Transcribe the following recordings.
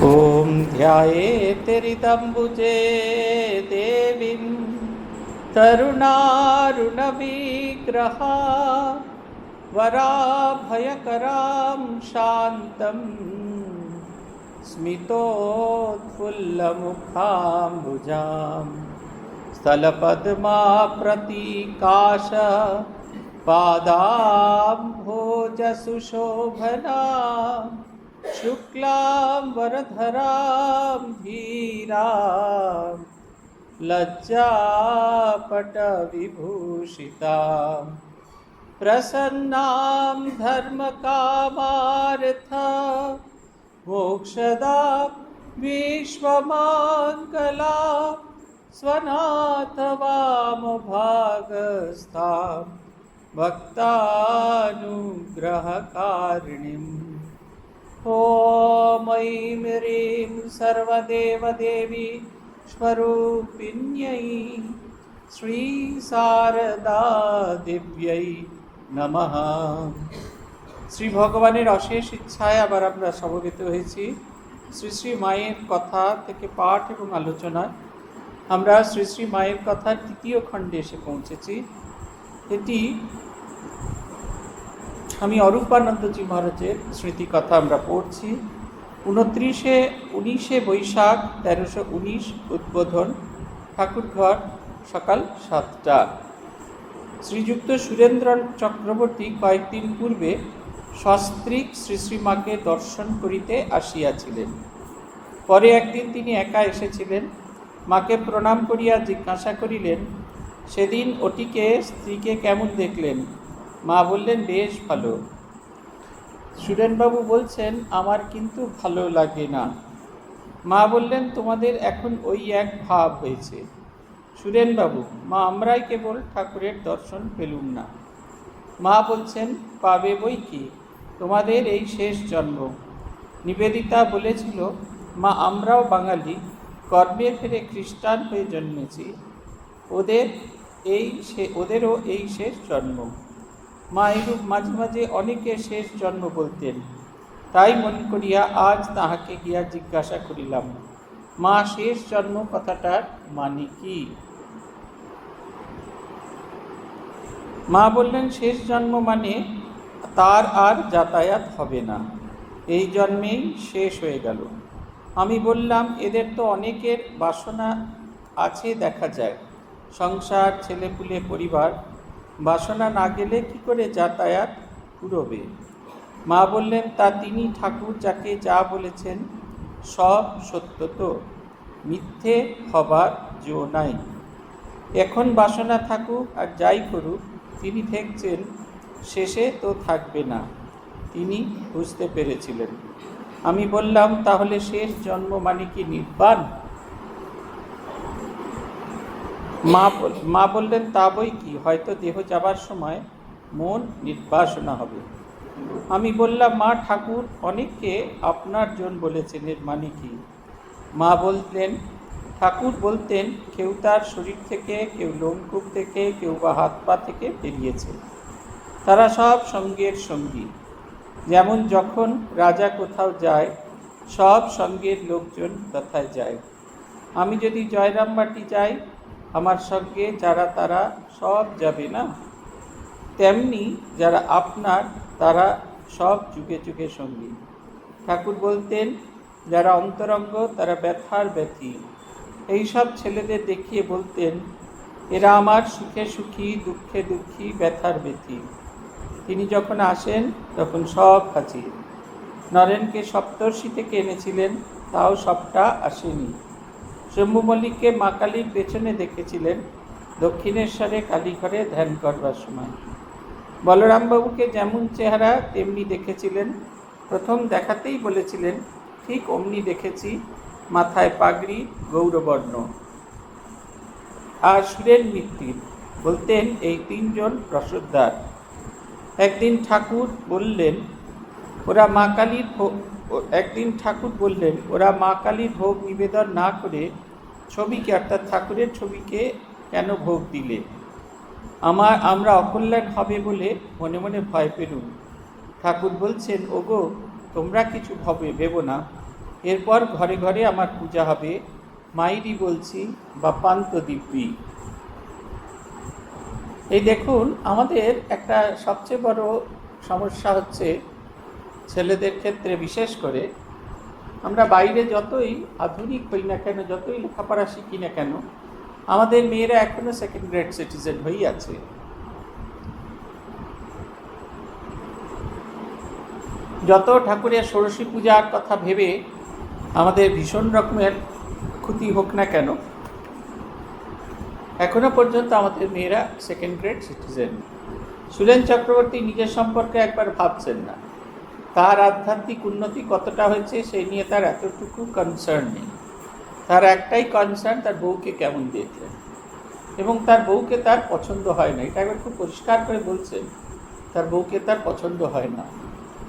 ॐ ध्यायेत्रिदम्बुजे देवीं तरुणारुणविग्रहा वराभयकरां शान्तं स्मितोत्फुल्लमुखाम्बुजां स्थलपद्माप्रतीकाश पादाम्भोजसुशोभना शुक्लां वरधरां धीरां लज्जापटविभूषितां प्रसन्नां धर्मकामार्थ मोक्षदां विश्वमङ्गलां स्वनाथवामभागस्थां भक्तानुग्रहकारिणीम् ॐ ऐं ह्रीं सर्वदेवदेवी स्वरूपिण्यै শ্রী শারদা দেব্যই নমঃ। শ্রী ভগবানের অশেষ ইচ্ছায় আবার আমরা সমবেত হয়েছি শ্রী শ্রী মায়ের কথা থেকে পাঠ এবং আলোচনায়। আমরা শ্রী শ্রী মায়ের কথার তৃতীয় খণ্ডে এসে পৌঁছেছি। এটি আমি অরূপানন্দজি মহারাজের স্মৃতি কথা আমরা পড়ছি। 19 বৈশাখ 1319 উদ্বোধন, ঠাকুরঘর, সকাল 7টা। শ্রীযুক্ত সুরেন্দ্র চক্রবর্তী কয়েকদিন পূর্বে সস্ত্রীক শ্রী শ্রীমাকে দর্শন করিতে আসিয়াছিলেন। পরে একদিন তিনি একা এসেছিলেন। মাকে প্রণাম করিয়া জিজ্ঞাসা করিলেন, সেদিন ওটিকে স্ত্রীকে কেমন দেখলেন? মা বললেন, বেশ ভালো। সুরেনবাবু বলছেন, আমার কিন্তু ভালো লাগে না। মা বললেন, তোমাদের এখন ওই এক ভাব হয়েছে। সুরেনবাবু, মা আমরাই কেবল ঠাকুরের দর্শন পেলুম না। মা বলছেন, পাবে বই কি, তোমাদের এই শেষ জন্ম। নিবেদিতা বলেছিল, মা আমরাও বাঙালি, কর্মের ফেরে খ্রিস্টান হয়ে জন্মেছি, ওদেরও এই শেষ জন্ম। মা এরূপ মাঝে মাঝে অনেকে শেষ জন্ম বলতেন। তাই মনে করিয়া আজ তাহাকে গিয়া জিজ্ঞাসা করিলাম, মা শেষ জন্ম কথাটার মানে কি? মা বললেন, শেষ জন্ম মানে তার আর যাতায়াত হবে না, এই জন্মেই শেষ হয়ে গেল। আমি বললাম, এদের তো অনেকের বাসনা আছে দেখা যায়, সংসার, ছেলেপুলে, পরিবার। বাসনা না গেলে কি করে যাতায়াত পুরোবে? মা বললেন, তা তিনি ঠাকুর যাকে যা বলেছেন সব সত্য তো, মিথ্যে হবার জো নাই। এখন বাসনা থাকুক আর যাই করুক, তিনি দেখছেন শেষে তো থাকবে না, তিনি বুঝতে পেরেছিলেন। আমি বললাম, তাহলে শেষ জন্ম মানে কি নির্বাণ? মা বললেন, তা বই কি, হয়তো দেহ যাবার সময় মন নির্বাসনা হবে। আমি বললাম, মা ঠাকুর অনেককে আপনার জন বলেছেন, এর মানে কি? মা বললেন, ঠাকুর বলতেন, কেউ তার শরীর থেকে, কেউ লোমকূপ থেকে, কেউ বা হাত পা থেকে বেরিয়েছে। তারা সব সঙ্গের সঙ্গী। যেমন যখন রাজা কোথাও যায়, সব সঙ্গের লোকজন তথায় যায়। আমি যদি জয়রামবাটি যাই, আমার সঙ্গে যারা তারা সব যাবে না? তেমনি যারা আপনার, তারা সব যুগে যুগে সঙ্গী। ঠাকুর বলতেন, যারা অন্তরঙ্গ তারা ব্যথার ব্যথী। এইসব ছেলেদের দেখিয়ে বলতেন, এরা আমার সুখে সুখী, দুঃখে দুঃখী, ব্যথার ব্যথী। তিনি যখন আসেন তখন সব হাজির। নরেনকে সপ্তর্ষি থেকে এনেছিলেন, তাও সবটা আসেনি। শম্ভু মল্লিককে মা কালীর পেছনে দেখেছিলেন, দক্ষিণেশ্বরে কালীঘরে ধ্যান করবার সময়। বলরামবাবুকে যেমন চেহারা তেমনি দেখেছিলেন। প্রথম দেখাতেই বলেছিলেন, ঠিক অমনি দেখেছি, মাথায় পাগড়ি, গৌরবর্ণ। আর সুরেন মিত্তির বলতেন, এই তিনজন রসদদার। একদিন ঠাকুর বললেন, ওরা মা কালীর ভোগ নিবেদন না করে ছবিকে, অর্থাৎ ঠাকুরের ছবিকে কেন ভোগ দিলে? আমরা অকল্যাণ হবে বলে মনে মনে ভয় পেলুম। ঠাকুর বলছেন, ওগো তোমরা কিছু ভেবো না, এরপর ঘরে ঘরে আমার পূজা হবে, মাইরি বলছি বাপান্ত দিব্যি। এই দেখুন, আমাদের একটা সবচেয়ে বড় সমস্যা হচ্ছে ছেলেদের ক্ষেত্রে বিশেষ করে, আমরা বাইরে যতই আধুনিক হই না কেন, যতই লেখাপড়া শিখি না কেন, আমাদের মেয়েরা এখনো সেকেন্ড গ্রেড সিটিজেন হয়েই আছে। যত ঠাকুরের ষোড়শী পূজার কথা ভেবে আমাদের ভীষণ রকমের ক্ষতি হোক না কেন, এখনো পর্যন্ত আমাদের মেয়েরা second grade citizen. Suren Chakraborty নিজের সম্পর্কে একবার ভাবছেন না, তার আধ্যাত্মিক উন্নতি কতটা হয়েছে সেই নিয়ে তার এতটুকু কনসার্ন নেই। তার একটাই কনসার্ন, তার বউকে কেমন দেখলেন, এবং তার বউকে তার পছন্দ হয় না। এটা একবার খুব পরিষ্কার করে বলছেন, তার বউকে তার পছন্দ হয় না।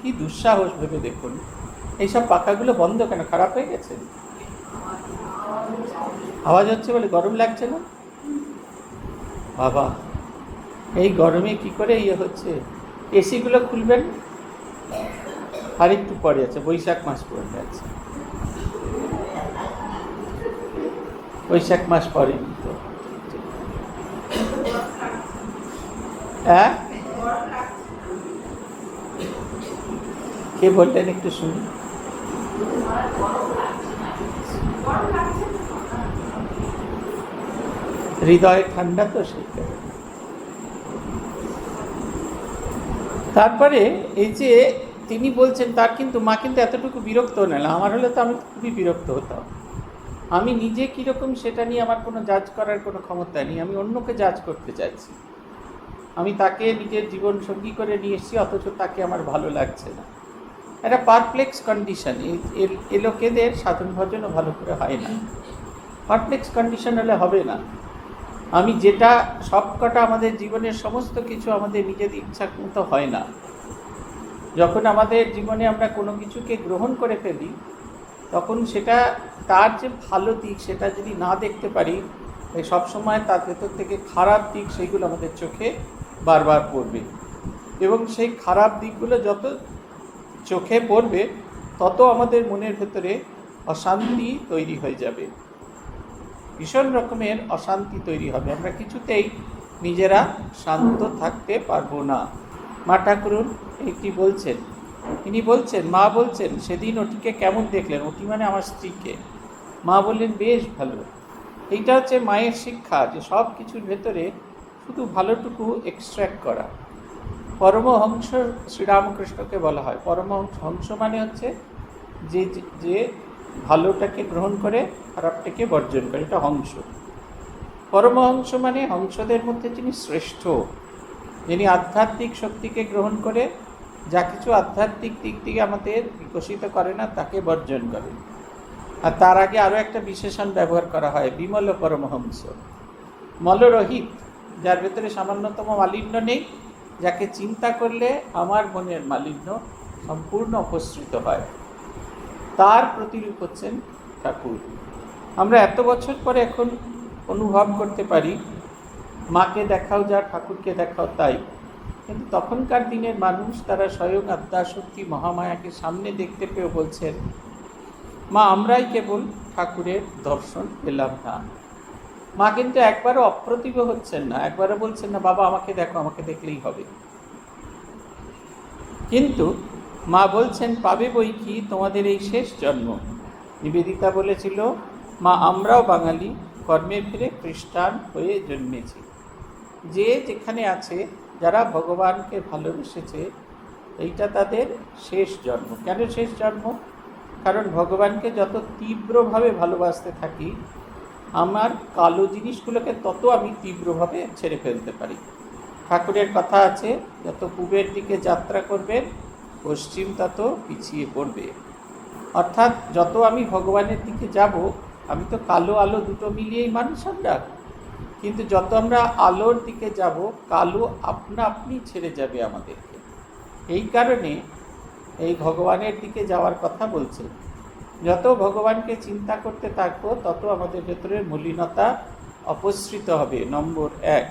কি দুঃসাহস ভেবে দেখুন। এইসব পাখাগুলো বন্ধ কেন? খারাপ হয়ে গেছে? আওয়াজ হচ্ছে বলে গরম লাগছে না? বাবা, এই গরমে কি করে হচ্ছে? এসিগুলো খুলবেন, আর একটু পরে আছে, বৈশাখ মাস পড়ে আছে, বৈশাখ মাস পরে তো। হ্যাঁ, কে বললেন একটু শুনি? হৃদয় ঠান্ডা তো, সেইটা। তারপরে এই যে তিনি বলছেন, তার কিন্তু মা কিন্তু এতটুকু বিরক্ত নেন। আমার হলে তো আমি খুবই বিরক্ত হতাম। আমি নিজে কীরকম সেটা নিয়ে আমার কোনো জাজ করার কোনো ক্ষমতা নেই। আমি অন্যকে জাজ করতে চাইছি। আমি তাকে নিজের জীবন সঙ্গী করে নিয়ে এসেছি, অথচ তাকে আমার ভালো লাগছে না। একটা পারপ্লেক্স কন্ডিশন। এ লোকেদের সাধন ভজনও ভালো করে হয় না। পারপ্লেক্স কন্ডিশন হলে হবে না। আমি যেটা সবকটা আমাদের জীবনের সমস্ত কিছু আমাদের নিজেদের ইচ্ছা মতো হয় না। যখন আমাদের জীবনে আমরা কোনো কিছুকে গ্রহণ করে ফেলি, তখন সেটা তার যে ভালো দিক সেটা যদি না দেখতে পারি, সবসময় তার ভেতর থেকে খারাপ দিক সেইগুলো আমাদের চোখে বারবার পড়বে, এবং সেই খারাপ দিকগুলো যত চোখে পড়বে তত আমাদের মনের ভেতরে অশান্তি তৈরি হয়ে যাবে, ভীষণ রকমের অশান্তি তৈরি হবে। আমরা কিছুতেই নিজেরা শান্ত থাকতে পারবো না। মা ঠাকুরুন একটি বলছেন, তিনি বলছেন, মা বলছেন, সেদিন ওটিকে কেমন দেখলেন? ওটি মানে আমার স্ত্রীকে। মা বললেন, বেশ ভালো। এইটা হচ্ছে মায়ের শিক্ষা, যে সব কিছুর ভেতরে শুধু ভালোটুকু এক্সট্র্যাক্ট করা। পরমহংস শ্রীরামকৃষ্ণকে বলা হয়। পরমহংস মানে হচ্ছে যে যে ভালোটাকে গ্রহণ করে খারাপটাকে বর্জন করে, এটা হংস। পরমহংস মানে হংসদের মধ্যে যিনি শ্রেষ্ঠ, যিনি আধ্যাত্মিক শক্তিকে গ্রহণ করে যা কিছু আধ্যাত্মিক দিক থেকে আমাদের বিকশিত করে না তাকে বর্জন করে। আর তার আগে আরও একটা বিশেষণ ব্যবহার করা হয়, বিমল পরমহংস। মলরহিত, যার ভেতরে সামান্যতম মালিন্য নেই, যাকে চিন্তা করলে আমার মনের মালিন্য সম্পূর্ণ অপসৃত হয়, তার প্রতিরূপ হচ্ছেন ঠাকুর। আমরা এত বছর পরে এখন অনুভব করতে পারি, মাকে দেখাও যা, ঠাকুরকে দেখাও তাই। কিন্তু তখনকার দিনের মানুষ, তারা স্বয়ং আদ্যাশক্তি মহামায়াকে সামনে দেখতে পেয়ে বলছেন, মা আমরাই কেবল ঠাকুরের দর্শন পেলাম না। মা কিন্তু একবারও অপ্রতিভ হচ্ছেন না, একবারও বলছেন না বাবা আমাকে দেখো, আমাকে দেখলেই হবে। কিন্তু মা বলছেন, পাবে বই কি তোমাদের এই শেষ জন্ম। নিবেদিতা বলেছিল, মা আমরাও বাঙালি, কর্মে ফিরে খ্রিস্টান হয়ে জন্মেছি। যে যেখানে আছে, যারা ভগবানকে ভালোবেসেছে, এইটা তাদের শেষ জন্ম। কেন শেষ জন্ম? কারণ ভগবানকে যত তীব্রভাবে ভালোবাসতে থাকি, আমার কালো জিনিসগুলোকে তত আমি তীব্রভাবে ছেড়ে ফেলতে পারি। ঠাকুরের কথা আছে, যত পূবের দিকে যাত্রা করবেন, পশ্চিম তত পিছিয়ে পড়বে। অর্থাৎ যত আমি ভগবানের দিকে যাব, আমি তো কালো আলো দুটো মিলিয়েই মানুষ আমরা, কিন্তু যত আমরা আলোর দিকে যাব, কালো আপনা আপনি ছেড়ে যাবে আমাদেরকে। এই কারণে এই ভগবানের দিকে যাওয়ার কথা বলছে। যত ভগবানকে চিন্তা করতে থাকবো, তত আমাদের ভেতরের মলিনতা অপসৃত হবে, নম্বর 1।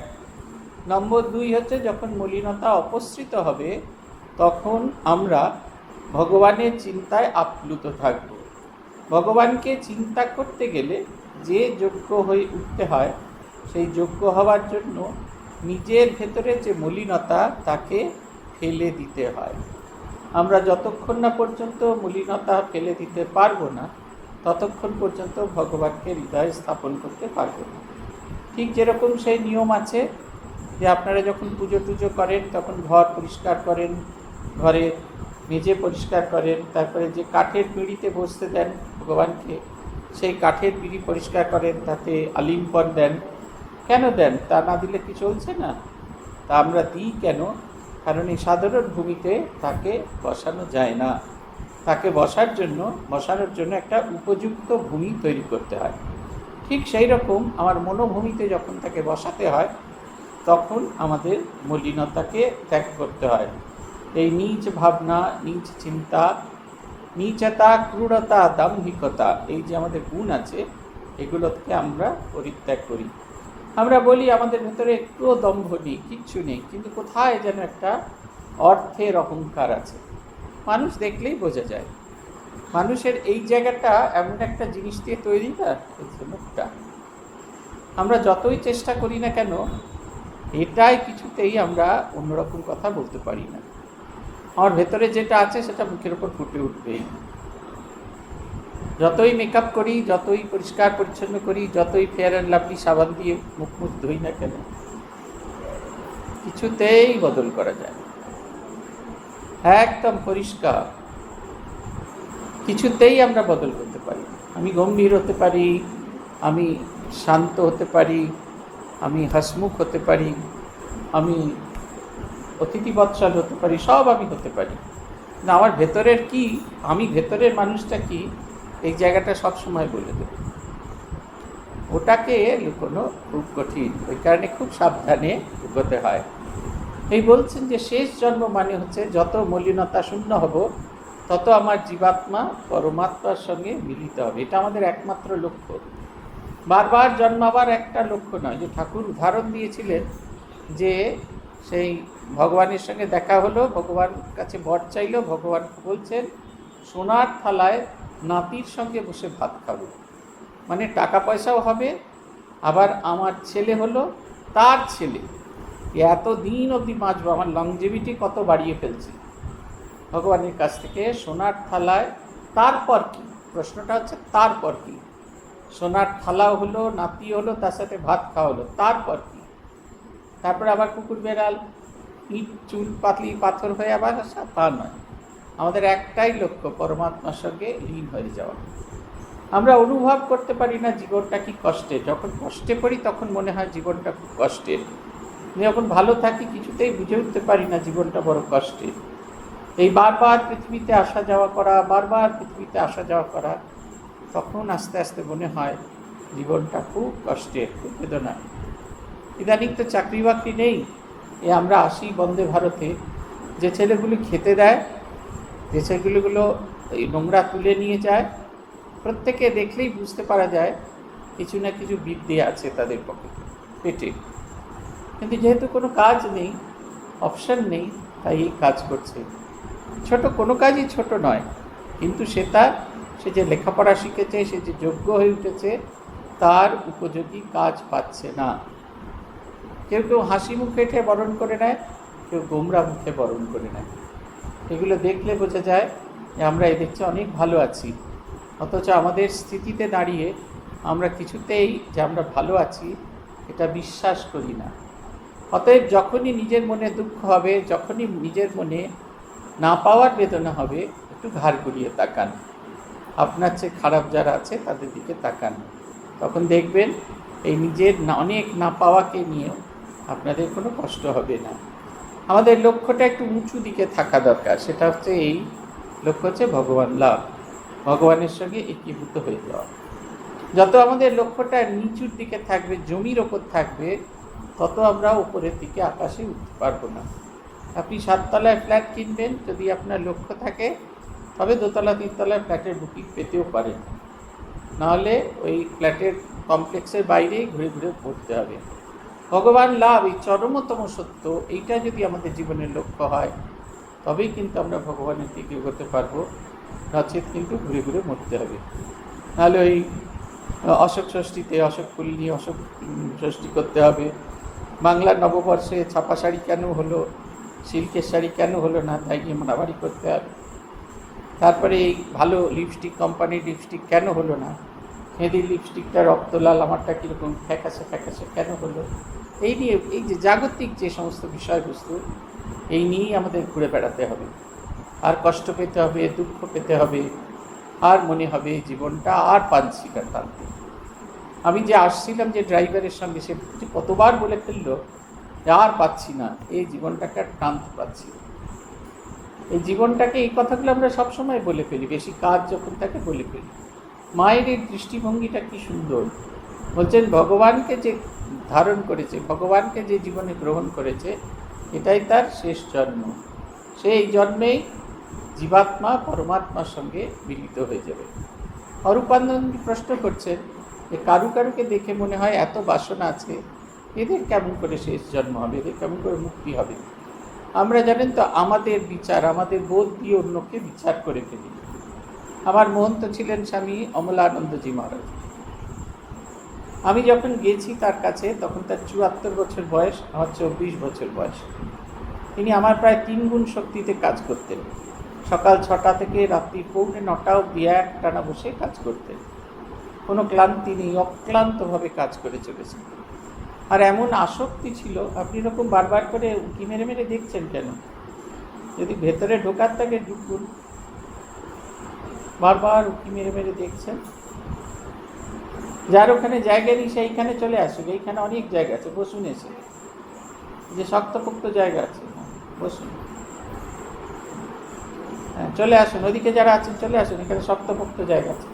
নম্বর 2 হচ্ছে, যখন মলিনতা অপসৃত হবে, তখন আমরা ভগবানের চিন্তায় আপ্লুত থাকব। ভগবানকে চিন্তা করতে গেলে যে যোগ্য হয়ে উঠতে হয়, সেই যোগ্য হওয়ার জন্য নিজের ভেতরে যে মলিনতা তাকে ফেলে দিতে হয়। আমরা যতক্ষণ না পর্যন্ত মলিনতা ফেলে দিতে পারবো না, ততক্ষণ পর্যন্ত ভগবানকে হৃদয়ে স্থাপন করতে পারবো না। ঠিক যেরকম সেই নিয়ম আছে যে আপনারা যখন পুজো টুজো করেন তখন ঘর পরিষ্কার করেন, ঘরে মেঝে পরিষ্কার করেন, তারপরে যে কাঠের পিঁড়িতে বসতে দেন ভগবানকে, সেই কাঠের পিঁড়ি পরিষ্কার করেন, তাতে আলিম্বন দেন। কেন দেন? তা না দিলে কি চলছে না? তা আমরা দিই কেন? কারণ এই সাধারণ ভূমিতে তাকে বসানো যায় না। তাকে বসানোর জন্য একটা উপযুক্ত ভূমি তৈরি করতে হয়। ঠিক সেই রকম আমার মনোভূমিতে যখন তাকে বসাতে হয়, তখন আমাদের মলিনতাকে ত্যাগ করতে হয়। এই নীচ ভাবনা, নীচ চিন্তা, নীচতা, ক্রূরতা, দাম্ভিকতা, এই যে আমাদের গুণ আছে, এগুলোকে আমরা পরিত্যাগ করি। আমরা বলি আমাদের ভেতরে একটুও দম্ভ নেই, কিচ্ছু নেই, কিন্তু কোথায় যেন একটা অর্থের অহংকার আছে। মানুষ দেখলেই বোঝা যায়। মানুষের এই জায়গাটা এমন একটা জিনিস দিয়ে তৈরি না, এই যে মুখটা, আমরা যতই চেষ্টা করি না কেন, এটাই কিছুতেই আমরা অন্যরকম কথা বলতে পারি না। আমার ভেতরে যেটা আছে সেটা মুখের ওপর ফুটে উঠবেই। যতই মেকআপ করি, যতই পরিষ্কার পরিচ্ছন্ন করি, যতই ফেয়ার অ্যান্ড লাভলি সাবান দিয়ে মুখ ধুই না কেন, কিছুতেই বদল করা যায় না। একদম পরিষ্কার, কিছুতেই আমরা বদল করতে পারি। আমি গম্ভীর হতে পারি, আমি শান্ত হতে পারি, আমি হাসমুখ হতে পারি, আমি অতিথিবৎসল হতে পারি, সব আমি হতে পারি, না আমার ভেতরের কি, আমি ভেতরের মানুষটা কি, এই জায়গাটা সব সময় বলে দেব। ওটাকে লুকোনো খুব কঠিন, ওই কারণে খুব সাবধানে লুকোতে হয়। এই বলছেন যে শেষ জন্ম মানে হচ্ছে যত মলিনতা শূন্য হব, তত আমার জীবাত্মা পরমাত্মার সঙ্গে মিলিত হবে। এটা আমাদের একমাত্র লক্ষ্য। বারবার জন্মাবার একটা লক্ষ্য নয়। যে ঠাকুর উদাহরণ দিয়েছিলেন যে সেই ভগবানের সঙ্গে দেখা হলো, ভগবান কাছে বর চাইল, ভগবান বলছেন সোনার থালায় নাতির সঙ্গে বসে ভাত খাবো, মানে টাকা পয়সাও হবে, আবার আমার ছেলে হলো, তার ছেলে, এত দিন অবধি বাঁচবো, আমার লংজিভিটি কত বাড়িয়ে ফেলছি ভগবানের কাছ থেকে সোনার থালায়। তারপর কি? প্রশ্নটা হচ্ছে তারপর কি? সোনার থালাও হলো, নাতি হলো, তার সাথে ভাত খাওয়া হলো, তারপর কি? তারপরে আবার কুকুর বেড়াল, ইট চুল পাতলি পাথর হয়ে আবার আসা, তা নয়। আমাদের একটাই লক্ষ্য, পরমাত্মার সঙ্গে লীন হয়ে যাওয়া। আমরা অনুভব করতে পারি না জীবনটা কি কষ্টের। যখন কষ্টে পড়ি তখন মনে হয় জীবনটা খুব কষ্টের। যখন ভালো থাকি কিছুতেই বুঝে উঠতে পারি না জীবনটা বড় কষ্টের। এই বারবার পৃথিবীতে আসা যাওয়া করা, বারবার পৃথিবীতে আসা যাওয়া করা, তখন আস্তে আস্তে মনে হয় জীবনটা খুব কষ্টের, খুব বেদনা। ইদানিং তো চাকরি বাকরি নেই, আমরা আসি বন্দে ভারতে, যে ছেলেগুলি খেতে দেয়, যে ছেলেগুলো এই নোংরা তুলে নিয়ে যায়, প্রত্যেকে দেখলেই বুঝতে পারা যায় কিছু না কিছু বিদ্যে আছে তাদের পেটে। কিন্তু যেহেতু কোনো কাজ নেই, অপশান নেই, তাই এই কাজ করছে। ছোট কোনো কাজই ছোট নয়, কিন্তু সে যে লেখাপড়া শিখেছে, সে যে যোগ্য হয়ে উঠেছে, তার উপযোগী কাজ পাচ্ছে না। কেউ কেউ হাসি মুখে এঠে বরণ করে নেয়, কেউ গোমরা মুখে বরণ করে নেয়। এগুলো দেখলে বোঝা যায় যে আমরা এদের চেয়ে অনেক ভালো আছি, অথচ আমাদের স্থিতিতে দাঁড়িয়ে আমরা কিছুতেই যে আমরা ভালো আছি এটা বিশ্বাস করি না। অতএব যখনই নিজের মনে দুঃখ হবে, যখনই নিজের মনে না পাওয়ার বেদনা হবে, একটু ঘাড় ঘুরিয়ে তাকান, আপনার চেয়ে খারাপ যারা আছে তাদের দিকে তাকান। তখন দেখবেন এই নিজের অনেক না পাওয়াকে নিয়ে আপনাদের কোনো কষ্ট হবে না। আমাদের লক্ষ্যটা একটু উঁচু দিকে থাকা দরকার। সেটা হচ্ছে এই লক্ষ্য হচ্ছে ভগবান লাভ, ভগবানের সঙ্গে একীভূত হয়ে যাওয়া। যত আমাদের লক্ষ্যটা নিচুর দিকে থাকবে, জমির ওপর থাকবে, তত আমরা উপরের দিকে আকাশে উঠতে পারবো না। আপনি 7 তলায় ফ্ল্যাট কিনবেন, যদি আপনার লক্ষ্য থাকে তবে 2 তলা 3 তলায় ফ্ল্যাটের বুকিং পেতেও পারেন, নাহলে ওই ফ্ল্যাটের কমপ্লেক্সের বাইরেই ঘুরে ঘুরে পড়তে হবে। ভগবান লাভ, এই চরমতম সত্য, এইটা যদি আমাদের জীবনের লক্ষ্য হয়, তবেই কিন্তু আমরা ভগবানের দিকে এগোতে পারবো। নচেত কিন্তু ঘুরে ঘুরে মরতে হবে। নাহলে ওই অশোক ষষ্ঠীতে অশোক ফুল নিয়ে অশোক ষষ্ঠী করতে হবে, বাংলার নববর্ষে ছাপা শাড়ি কেন হলো, সিল্কের শাড়ি কেন হলো না, তাই নিয়ে মারামারি করতে হবে। তারপরে এই ভালো লিপস্টিক কোম্পানির লিপস্টিক কেন হলো না, মেয়েদের লিপস্টিকটা রক্তলাল, আমারটা কীরকম ফ্যাকাশে ফ্যাকাশে কেন হলো, এই নিয়ে এই যে জাগতিক যে সমস্ত বিষয়বস্তু, এই নিয়েই আমাদের ঘুরে বেড়াতে হবে। আর কষ্ট পেতে হবে, দুঃখ পেতে হবে, আর মনে হবে জীবনটা আর পাচ্ছি না টানতে। আমি যে আসছিলাম যে ড্রাইভারের সঙ্গে, সে কতবার বলে ফেললো যে আর পাচ্ছি না, এই জীবনটাকে আর টানতে পারছি না। এই জীবনটাকে, এই কথাগুলো আমরা সবসময় বলে ফেলি, বেশি কাজ যখন থাকে বলে ফেলি। মায়ের এই দৃষ্টিভঙ্গিটা কি সুন্দর, বলছেন ভগবানকে যে ধারণ করেছে, ভগবানকে যে জীবনে গ্রহণ করেছে, এটাই তার শেষ জন্ম। সেই জন্মেই জীবাত্মা পরমাত্মার সঙ্গে মিলিত হয়ে যাবে। অরূপানন্দ প্রশ্ন করছেন যে কারু কারুকে দেখে মনে হয় এত বাসনা আছে, এদের কেমন করে শেষ জন্ম হবে, এদের কেমন করে মুক্তি হবে। আমরা জানেন তো আমাদের বিচার, আমাদের বোধ দিয়ে অন্যকে বিচার করে ফেলি। আমার মহন্ত ছিলেন স্বামী অমলানন্দজি মহারাজ। আমি যখন গেছি তার কাছে, তখন তার ৭৪ বছর বয়স, আমার ২৪ বছর বয়স। তিনি আমার প্রায় ৩ গুণ শক্তিতে কাজ করতেন। সকাল ৬টা থেকে রাত্রি ৮:৩০ অবধি একটানা বসে কাজ করতেন, কোনো ক্লান্তি নেই, অক্লান্তভাবে কাজ করে চলেছেন। আর এমন আসক্তি ছিল, আপনি এরকম বারবার করে উঁকি মেরে মেরে দেখছেন কেন? যদি ভেতরে ঢোকার থাকে ঢুকুন, বারবার উঁকি মেরে মেরে দেখছেন। যার ওখানে জায়গা নেই সেইখানে চলে আসুন, এইখানে অনেক জায়গা আছে, বসুন। এসে যে শক্তপোক্ত জায়গা আছে, বসুন। হ্যাঁ, চলে আসুন, ওদিকে যারা আছেন চলে আসুন, এখানে শক্তপোক্ত জায়গা আছে,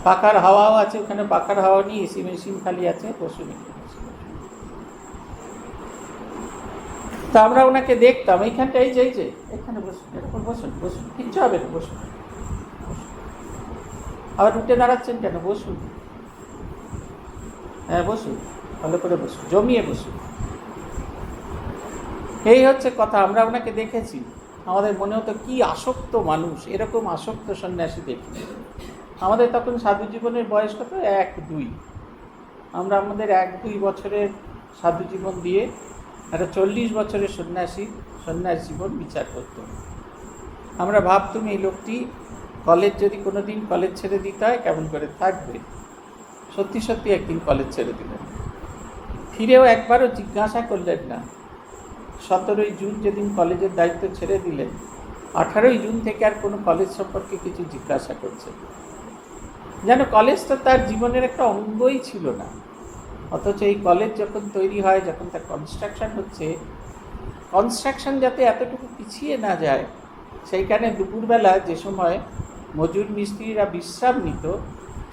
পাখার হাওয়াও আছে, ওখানে পাখার হাওয়া নিয়ে এসি মেশিন খালি আছে, বসুন। তো আমরা ওনাকে দেখতাম এইখানটা, এই যে এখানে বসুন, এরকম বসুন, বসুন, কিচ্ছু হবে না, বসুন। আবার উঠে দাঁড়াচ্ছেন কেন? বসুন। হ্যাঁ বসুন, ভালো করে বসুন, জমিয়ে বসুন। এই হচ্ছে কথা। আমরা ওনাকে দেখেছি, আমাদের মনে হতো কি আসক্ত মানুষ, এরকম আসক্ত সন্ন্যাসী দেখি। আমাদের তখন সাধু জীবনের বয়স কত? ১-২। আমরা আমাদের ১-২ বছরের সাধু জীবন দিয়ে একটা ৪০ বছরের সন্ন্যাস জীবন বিচার করত। আমরা ভাবতুম এই লোকটি কলেজ যদি কোনো দিন কলেজ ছেড়ে দিতে হয় কেমন করে থাকবে। সত্যি সত্যি একদিন কলেজ ছেড়ে দিলেন, ফিরেও একবারও জিজ্ঞাসা করলেন না। ১৭ই জুন যেদিন কলেজের দায়িত্ব ছেড়ে দিলেন, 18ই জুন থেকে আর কোনো কলেজ সম্পর্কে কিছু জিজ্ঞাসা করছে যেন কলেজটা তার জীবনের একটা অঙ্গই ছিল না। অথচ এই কলেজ যখন তৈরি হয়, যখন তার কনস্ট্রাকশন হচ্ছে, কনস্ট্রাকশন যাতে এতটুকু পিছিয়ে না যায়, সেইখানে দুপুরবেলা যে সময় মজুর মিস্ত্রিরা বিশ্রাম নিত,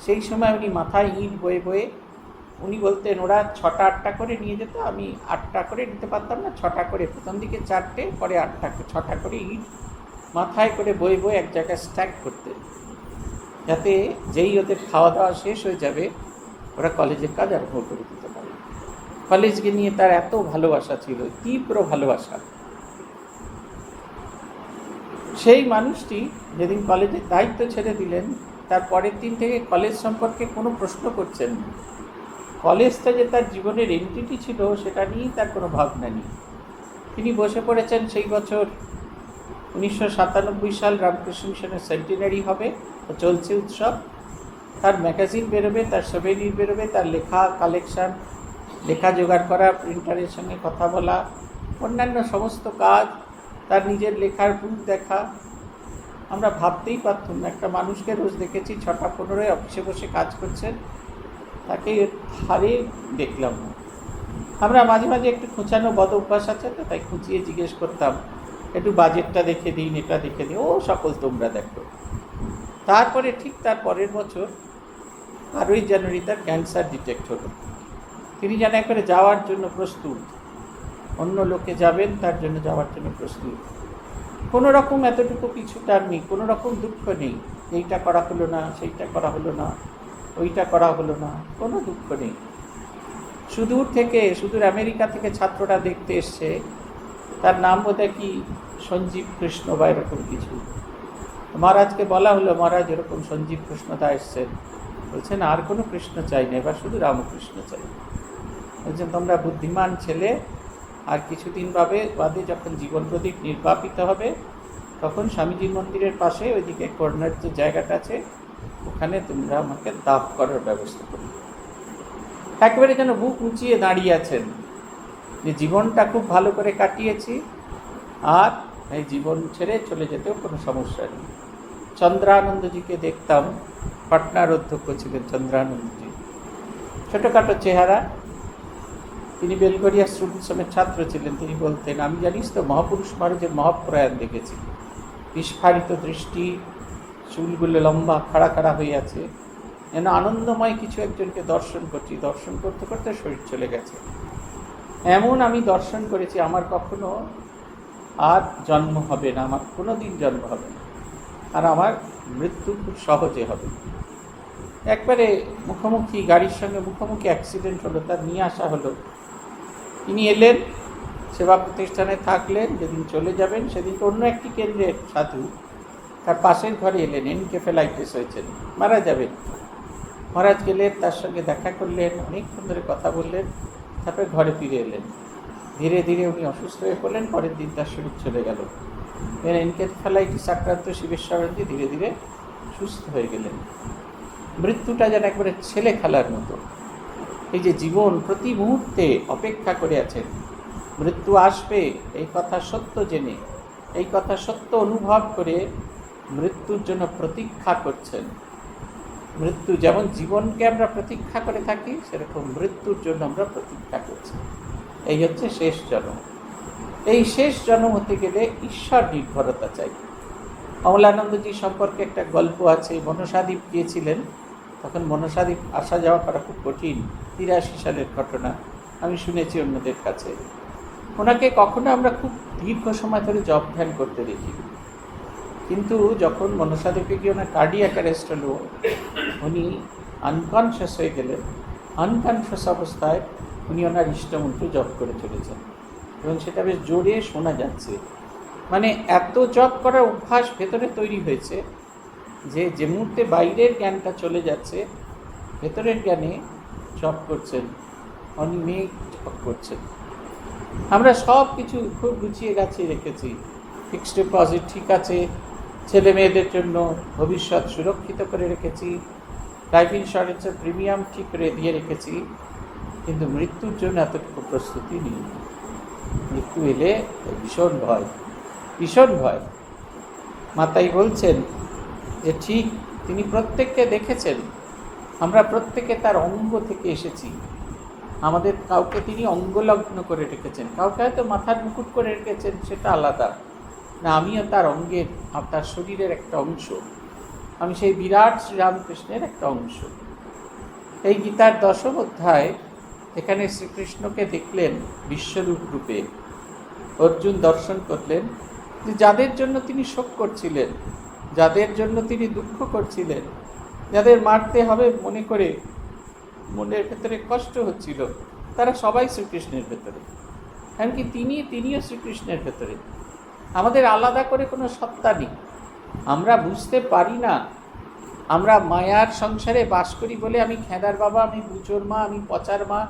সেই সময় উনি মাথায় ইট বয়ে বয়ে, উনি বলতেন ওরা ৬টা-৮টা করে নিয়ে যেত, আমি ৮টা করে নিতে পারতাম না, ৬টা করে, প্রথম দিকে 4টে, পরে 8টা, 6টা করে ইট মাথায় করে বয়ে বয়ে এক জায়গায় স্ট্যাক করতেন, যাতে যেই ওদের খাওয়া দাওয়া শেষ হয়ে যাবে ওরা কলেজের কাজ আরম্ভ করে দিতে পারে। কলেজকে নিয়ে তার এত ভালোবাসা ছিল, তীব্র ভালোবাসা। সেই মানুষটি যেদিন কলেজের দায়িত্ব ছেড়ে দিলেন, তার পরের দিন থেকে কলেজ সম্পর্কে কোনো প্রশ্ন করছেন না। কলেজটা যে তার জীবনের এন্টিটি ছিল সেটা নিয়েই তার কোনো ভাবনা নেই। তিনি বসে পড়েছেন, সেই বছর 1997 সাল রামকৃষ্ণ মিশনের সেন্টিনারি হবে, চলছে উৎসব। তার ম্যাগাজিন বেরোবে, তার সোভেনির বেরোবে, তার লেখা কালেকশান, লেখা জোগাড় করা, প্রিন্টারের সঙ্গে কথা বলা, অন্যান্য সমস্ত কাজ, তার নিজের লেখার বুক দেখা। আমরা ভাবতেই পারতাম না, একটা মানুষকে রোজ দেখেছি 6টা-15 অফিসে বসে কাজ করছেন, তাকে ধারে দেখলাম না। আমরা মাঝে মাঝে একটু খোঁচানো বদ অভ্যাস আছে, তো তাই খুঁচিয়ে জিজ্ঞেস করতাম, একটু বাজেটটা দেখে দিন, এটা দেখে দিন, ও সকল তোমরা দেখো। তারপরে ঠিক তার পরের বছর 12ই জানুয়ারি তার ক্যান্সার ডিটেক্ট হলো। তিনি যেন একবারে যাওয়ার জন্য প্রস্তুত, অন্য লোকে যাবেন তার জন্য যাওয়ার জন্য প্রস্তুত। কোনো রকম এতটুকু কিছু তার নেই, কোনো রকম দুঃখ নেই, এইটা করা হলো না, সেইটা করা হলো না, ওইটা করা হলো না, কোনো দুঃখ নেই। সুদূর আমেরিকা থেকে ছাত্ররা দেখতে এসছে, তার নাম বোধহয় কি সঞ্জীব কৃষ্ণ বা এরকম কিছু। মহারাজকে বলা হলো, মহারাজ এরকম সঞ্জীব কৃষ্ণদা এসছেন, বলছেন আর কোনো কৃষ্ণ চাই না, এবার শুধু রামকৃষ্ণ চাই। বলছেন তোমরা বুদ্ধিমান ছেলে, আর কিছুদিন বাদে যখন জীবন প্রদীপ নির্বাপিত হবে, তখন স্বামীজির মন্দিরের পাশে ওইদিকে কর্নার যে জায়গাটা আছে, ওখানে তোমরা আমাকে দাফ করার ব্যবস্থা করো। একেবারে যেন বুক উঁচিয়ে দাঁড়িয়ে আছেন যে জীবনটা খুব ভালো করে কাটিয়েছি, আর এই জীবন ছেড়ে চলে যেতেও কোনো সমস্যা নেই। চন্দ্রানন্দজিকে দেখতাম, পাটনার অধ্যক্ষ ছিলেন চন্দ্রানন্দজি, ছোটোখাটো চেহারা। তিনি বেলগড়িয়া স্টুডেন্টসমের ছাত্র ছিলেন। তিনি বলতেন, আমি জানিস তো মহাপুরুষ মহারাজের মহাপ্রয়াণ দেখেছি, বিস্ফারিত দৃষ্টি, চুলগুলো লম্বা খাড়া খাড়া হয়ে আছে, যেন আনন্দময় কিছু একজনকে দর্শন করছি, দর্শন করতে করতে শরীর চলে গেছে। এমন আমি দর্শন করেছি, আমার কখনো আর জন্ম হবে না, আমার কোনো দিন জন্ম হবে না, আর আমার মৃত্যু খুব সহজে হবে। একবারে মুখোমুখি, গাড়ির সঙ্গে মুখোমুখি অ্যাক্সিডেন্ট হলো, তার নিয়ে আসা হলো। তিনি এলেন, সেবা প্রতিষ্ঠানে থাকলেন, যেদিন চলে যাবেন সেদিন অন্য একটি কেন্দ্রের সাধু তার পাশের ঘরে এলেন, এনকেফেলাইটিস হয়েছেন, মারা যাবেন। মহারাজ গেলেন, তার সঙ্গে দেখা করলেন, অনেকক্ষণ ধরে কথা বললেন, তারপরে ঘরে ফিরে এলেন। ধীরে ধীরে উনি অসুস্থ হয়ে পড়লেন, পরের দিন তার শরীর চলে গেল। এনকেফেলাইটিস আক্রান্ত শিবেশ্বরজি ধীরে ধীরে সুস্থ হয়ে গেলেন। মৃত্যুটা যেন একবারে ছেলে খেলার মতো। এই যে জীবন প্রতি মুহূর্তে অপেক্ষা করে আছেন, মৃত্যু আসবে এই কথা সত্য জেনে, এই কথা সত্য অনুভব করে মৃত্যুর জন্য প্রতীক্ষা করছেন। মৃত্যু যেমন জীবনকে আমরা প্রতীক্ষা করে থাকি, সেরকম মৃত্যুর জন্য আমরা প্রতীক্ষা করছি। এই হচ্ছে শেষ জন্ম। এই শেষ জন্ম হতে গেলে ঈশ্বর নির্ভরতা চাই। অমলানন্দজি সম্পর্কে একটা গল্প আছে। মনসাদ্বীপ গিয়েছিলেন, তখন মনসাদ্বীপ আসা যাওয়া করা খুব কঠিন, 83 সালের ঘটনা, আমি শুনেছি অন্যদের কাছে। ওনাকে কখনো আমরা খুব দীর্ঘ সময় ধরে জপ ধ্যান করতে দেখি, কিন্তু যখন মনসাদ্বীপে গিয়ে ওনার কার্ডিয়াক অ্যারেস্ট হলো, উনি আনকনশিয়াস হয়ে গেলেন। আনকনশিয়াস অবস্থায় উনি ওনার ইষ্টমন্ত্র জপ করে চলেছেন, এবং সেটা বেশ জোরে শোনা যাচ্ছে। মানে এত জপ করার অভ্যাস ভেতরে তৈরি হয়েছে যে মুহূর্তে বাইরের জ্ঞানটা চলে যাচ্ছে, ভেতরের জ্ঞানে জপ করছেন, অনিমেষ জপ করছেন। আমরা সব কিছু খুব গুছিয়ে গাছিয়ে রেখেছি, ফিক্সড ডিপোজিট ঠিক আছে, ছেলে মেয়েদের জন্য ভবিষ্যৎ সুরক্ষিত করে রেখেছি, লাইফ ইন্স্যুরেন্সের প্রিমিয়াম ঠিক করে দিয়ে রেখেছি, কিন্তু মৃত্যুর জন্য এতটুকু প্রস্তুতি নেই। মৃত্যু এলে ভীষণ ভয়, ভীষণ ভয়। মাতাই বলছেন যে ঠিক তিনি প্রত্যেককে দেখেছেন, আমরা প্রত্যেকে তার অঙ্গ থেকে এসেছি। আমাদের কাউকে তিনি অঙ্গলগ্ন করে রেখেছেন, কাউকে হয়তো মাথার মুকুট করে রেখেছেন, সেটা আলাদা না। আমিও তার অঙ্গের, তার শরীরের একটা অংশ, আমি সেই বিরাট শ্রীরামকৃষ্ণের একটা অংশ। এই গীতার 10ম অধ্যায়, এখানে শ্রীকৃষ্ণকে দেখলেন বিশ্বরূপ রূপে। অর্জুন দর্শন করলেন যে যাদের জন্য তিনি শোক করছিলেন, যাদের জন্য তিনি দুঃখ করছিলেন, যাদের মারতে হবে মনে করে মনের ভেতরে কষ্ট হচ্ছিল, তারা সবাই শ্রীকৃষ্ণের ভেতরে, এমনকি তিনিও শ্রীকৃষ্ণের ভেতরে। আমাদের আলাদা করে কোনো সত্তা নেই, আমরা বুঝতে পারি না। আমরা মায়ার সংসারে বাস করি বলে আমি খেদার বাবা, আমি বুচোর মা, আমি পচার মা,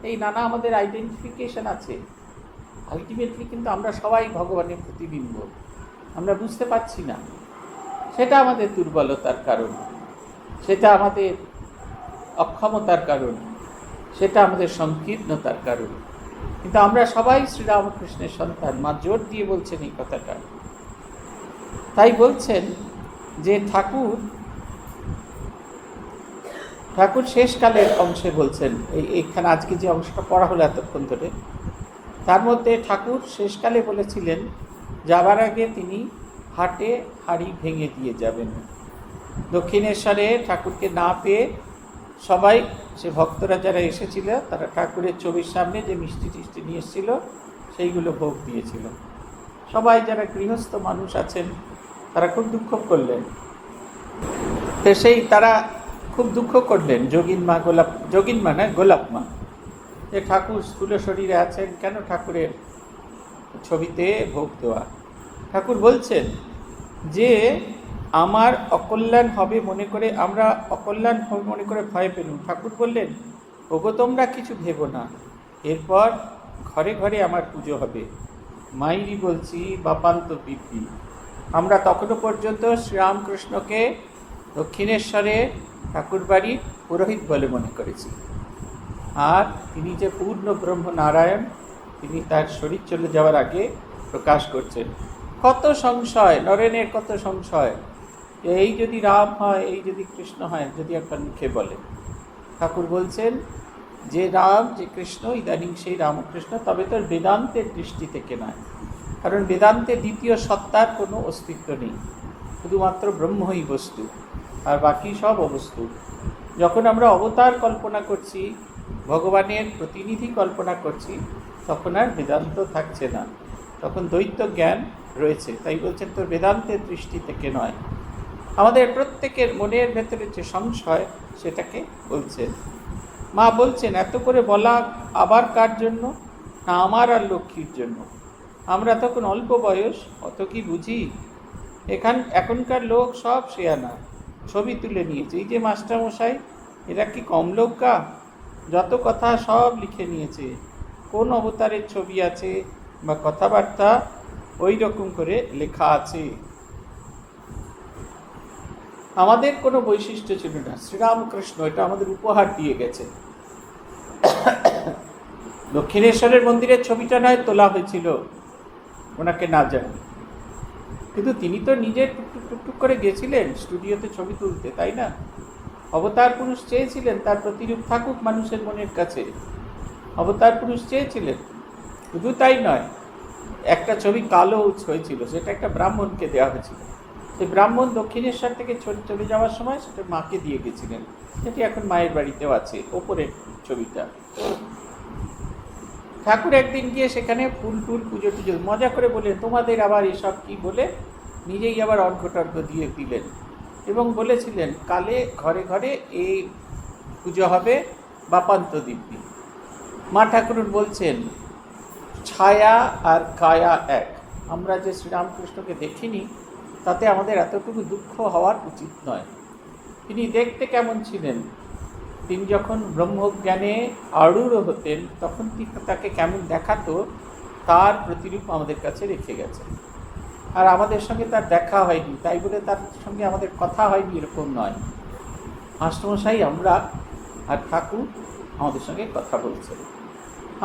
এই নানা আমাদের আইডেন্টিফিকেশন আছে। আলটিমেটলি কিন্তু আমরা সবাই ভগবানের প্রতিবিম্ব, আমরা বুঝতে পারছি না। সেটা আমাদের দুর্বলতার কারণ, সেটা আমাদের অক্ষমতার কারণ, সেটা আমাদের সংকীর্ণতার কারণ। কিন্তু আমরা সবাই শ্রীরামকৃষ্ণের সন্তান, মা জোর দিয়ে বলছেন এই কথাটা। তাই বলছেন যে ঠাকুর শেষকালের অংশে বলছেন, এইখানে আজকে যে অংশটা পড়া হলো এতক্ষণ ধরে, তার মধ্যে ঠাকুর শেষকালে বলেছিলেন যাবার আগে তিনি হাটে হাড়ি ভেঙে দিয়ে যাবেন। দক্ষিণেশ্বরে ঠাকুরকে না পেয়ে সবাই, সে ভক্তরা যারা এসেছিল, তারা ঠাকুরের ছবির সামনে যে মিষ্টি টিষ্টি নিয়ে এসেছিল সেইগুলো ভোগ দিয়েছিল। সবাই যারা গৃহস্থ মানুষ আছেন তারা খুব দুঃখ করলেন। তো তারা খুব দুঃখ করলেন, গোলাপ মা, যে ঠাকুর স্থূল শরীরে আছেন, কেন ঠাকুরের ছবিতে ভোগ দেওয়া। ঠাকুর বলছেন যে আমার অকল্যাণ হবে মনে করে, আমরা অকল্যাণ হবে মনে করে ভয় পেলুম। ঠাকুর বললেন, ওগো তোমরা কিছু ভেবো না, এরপর ঘরে ঘরে আমার পুজো হবে। মাইরি বলছি বাপান্ত দিব্যি। আমরা তখনও পর্যন্ত শ্রীরামকৃষ্ণকে দক্ষিণেশ্বরে ঠাকুরবাড়ির পুরোহিত বলে মনে করেছি, আর তিনি যে পূর্ণ ব্রহ্ম নারায়ণ, তিনি তার শরীর চলে যাওয়ার আগে প্রকাশ করছেন। কত সংশয়, নরেনের কত সংশয়, এই যদি রাম হয়, এই যদি কৃষ্ণ হয়, যদি একবার মুখে বলে। ঠাকুর বলছেন যে রাম যে কৃষ্ণ, ইদানিং সেই রামকৃষ্ণ, তবে তোর বেদান্তের দৃষ্টি থেকে নয়, কারণ বেদান্তে দ্বিতীয় সত্তার কোনো অস্তিত্ব নেই, শুধুমাত্র ব্রহ্মই বস্তু, আর বাকি সব অবস্তু। যখন আমরা অবতার কল্পনা করছি, ভগবানের প্রতিনিধি কল্পনা করছি, তখন আর বেদান্ত থাকছে না, তখন দ্বৈত জ্ঞান রয়েছে। তাই বলছেন তোর বেদান্তের দৃষ্টি থেকে নয়। আমাদের প্রত্যেকের মনের ভেতরে যে সংশয়, সেটাকে বলছেন। মা বলছেন, এত করে বলা আবার কার জন্য? না আমার আর লক্ষ্মীর জন্য। আমরা তখন অল্প বয়স, অত কি বুঝি? এখনকার লোক সব শেয়ানা, ছবি তুলে নিয়েছে। এই যে মাস্টারমশাই, এরা কি কম লোক গা? যত কথা সব লিখে নিয়েছে, কোন অবতারের ছবি আছে বা কথাবার্তা ওই রকম করে লেখা আছে। আমাদের কোনো বৈশিষ্ট্য ছিল না, শ্রীরামকৃষ্ণ এটা আমাদের উপহার দিয়ে গেছে। দক্ষিণেশ্বরের মন্দিরের ছবিটা নয় তোলা হয়েছিল ওনাকে না জানি, কিন্তু তিনি তো নিজে টুকটুক টুকটুক করে গেছিলেন স্টুডিওতে ছবি তুলতে, তাই না? অবতার পুরুষ চেয়েছিলেন তার প্রতিরূপ থাকুক মানুষের মনের কাছে, অবতার পুরুষ চেয়েছিলেন। শুধু তাই নয়, একটা ছবি কালো হয়েছিল, সেটা একটা ব্রাহ্মণকে দেওয়া হয়েছিল। সেই ব্রাহ্মণ দক্ষিণেশ্বর থেকে চলে যাওয়ার সময় সেটা মাকে দিয়ে গেছিলেন, সেটি এখন মায়ের বাড়িতেও আছে, ওপরের ছবিটা। ঠাকুর একদিন গিয়ে সেখানে ফুল টুল পুজো টুজো মজা করে বললেন, তোমাদের আবার এসব কি বলে নিজেই আবার অর্ঘ্য দিয়ে দিলেন, এবং বলেছিলেন কালে ঘরে ঘরে এই পুজো হবে বাপান্ত দিব্যি। মা ঠাকুর বলছেন ছায়া আর কায়া এক। আমরা যে শ্রীরামকৃষ্ণকে দেখিনি, তাতে আমাদের এতটুকু দুঃখ হওয়ার উচিত নয়। তিনি দেখতে কেমন ছিলেন? তিনি যখন ব্রহ্মজ্ঞানে আড়ুর হতেন, তখন তাকে কেমন দেখাতো, তার প্রতিরূপ আমাদের কাছে রেখে গেছে। আর আমাদের সঙ্গে তার দেখা হয়নি, তাই বলে তার সঙ্গে আমাদের কথা হয়নি এরকম নয়। মাস্টারমশাই আমরা আর ঠাকুর আমাদের সঙ্গে কথা বলছে।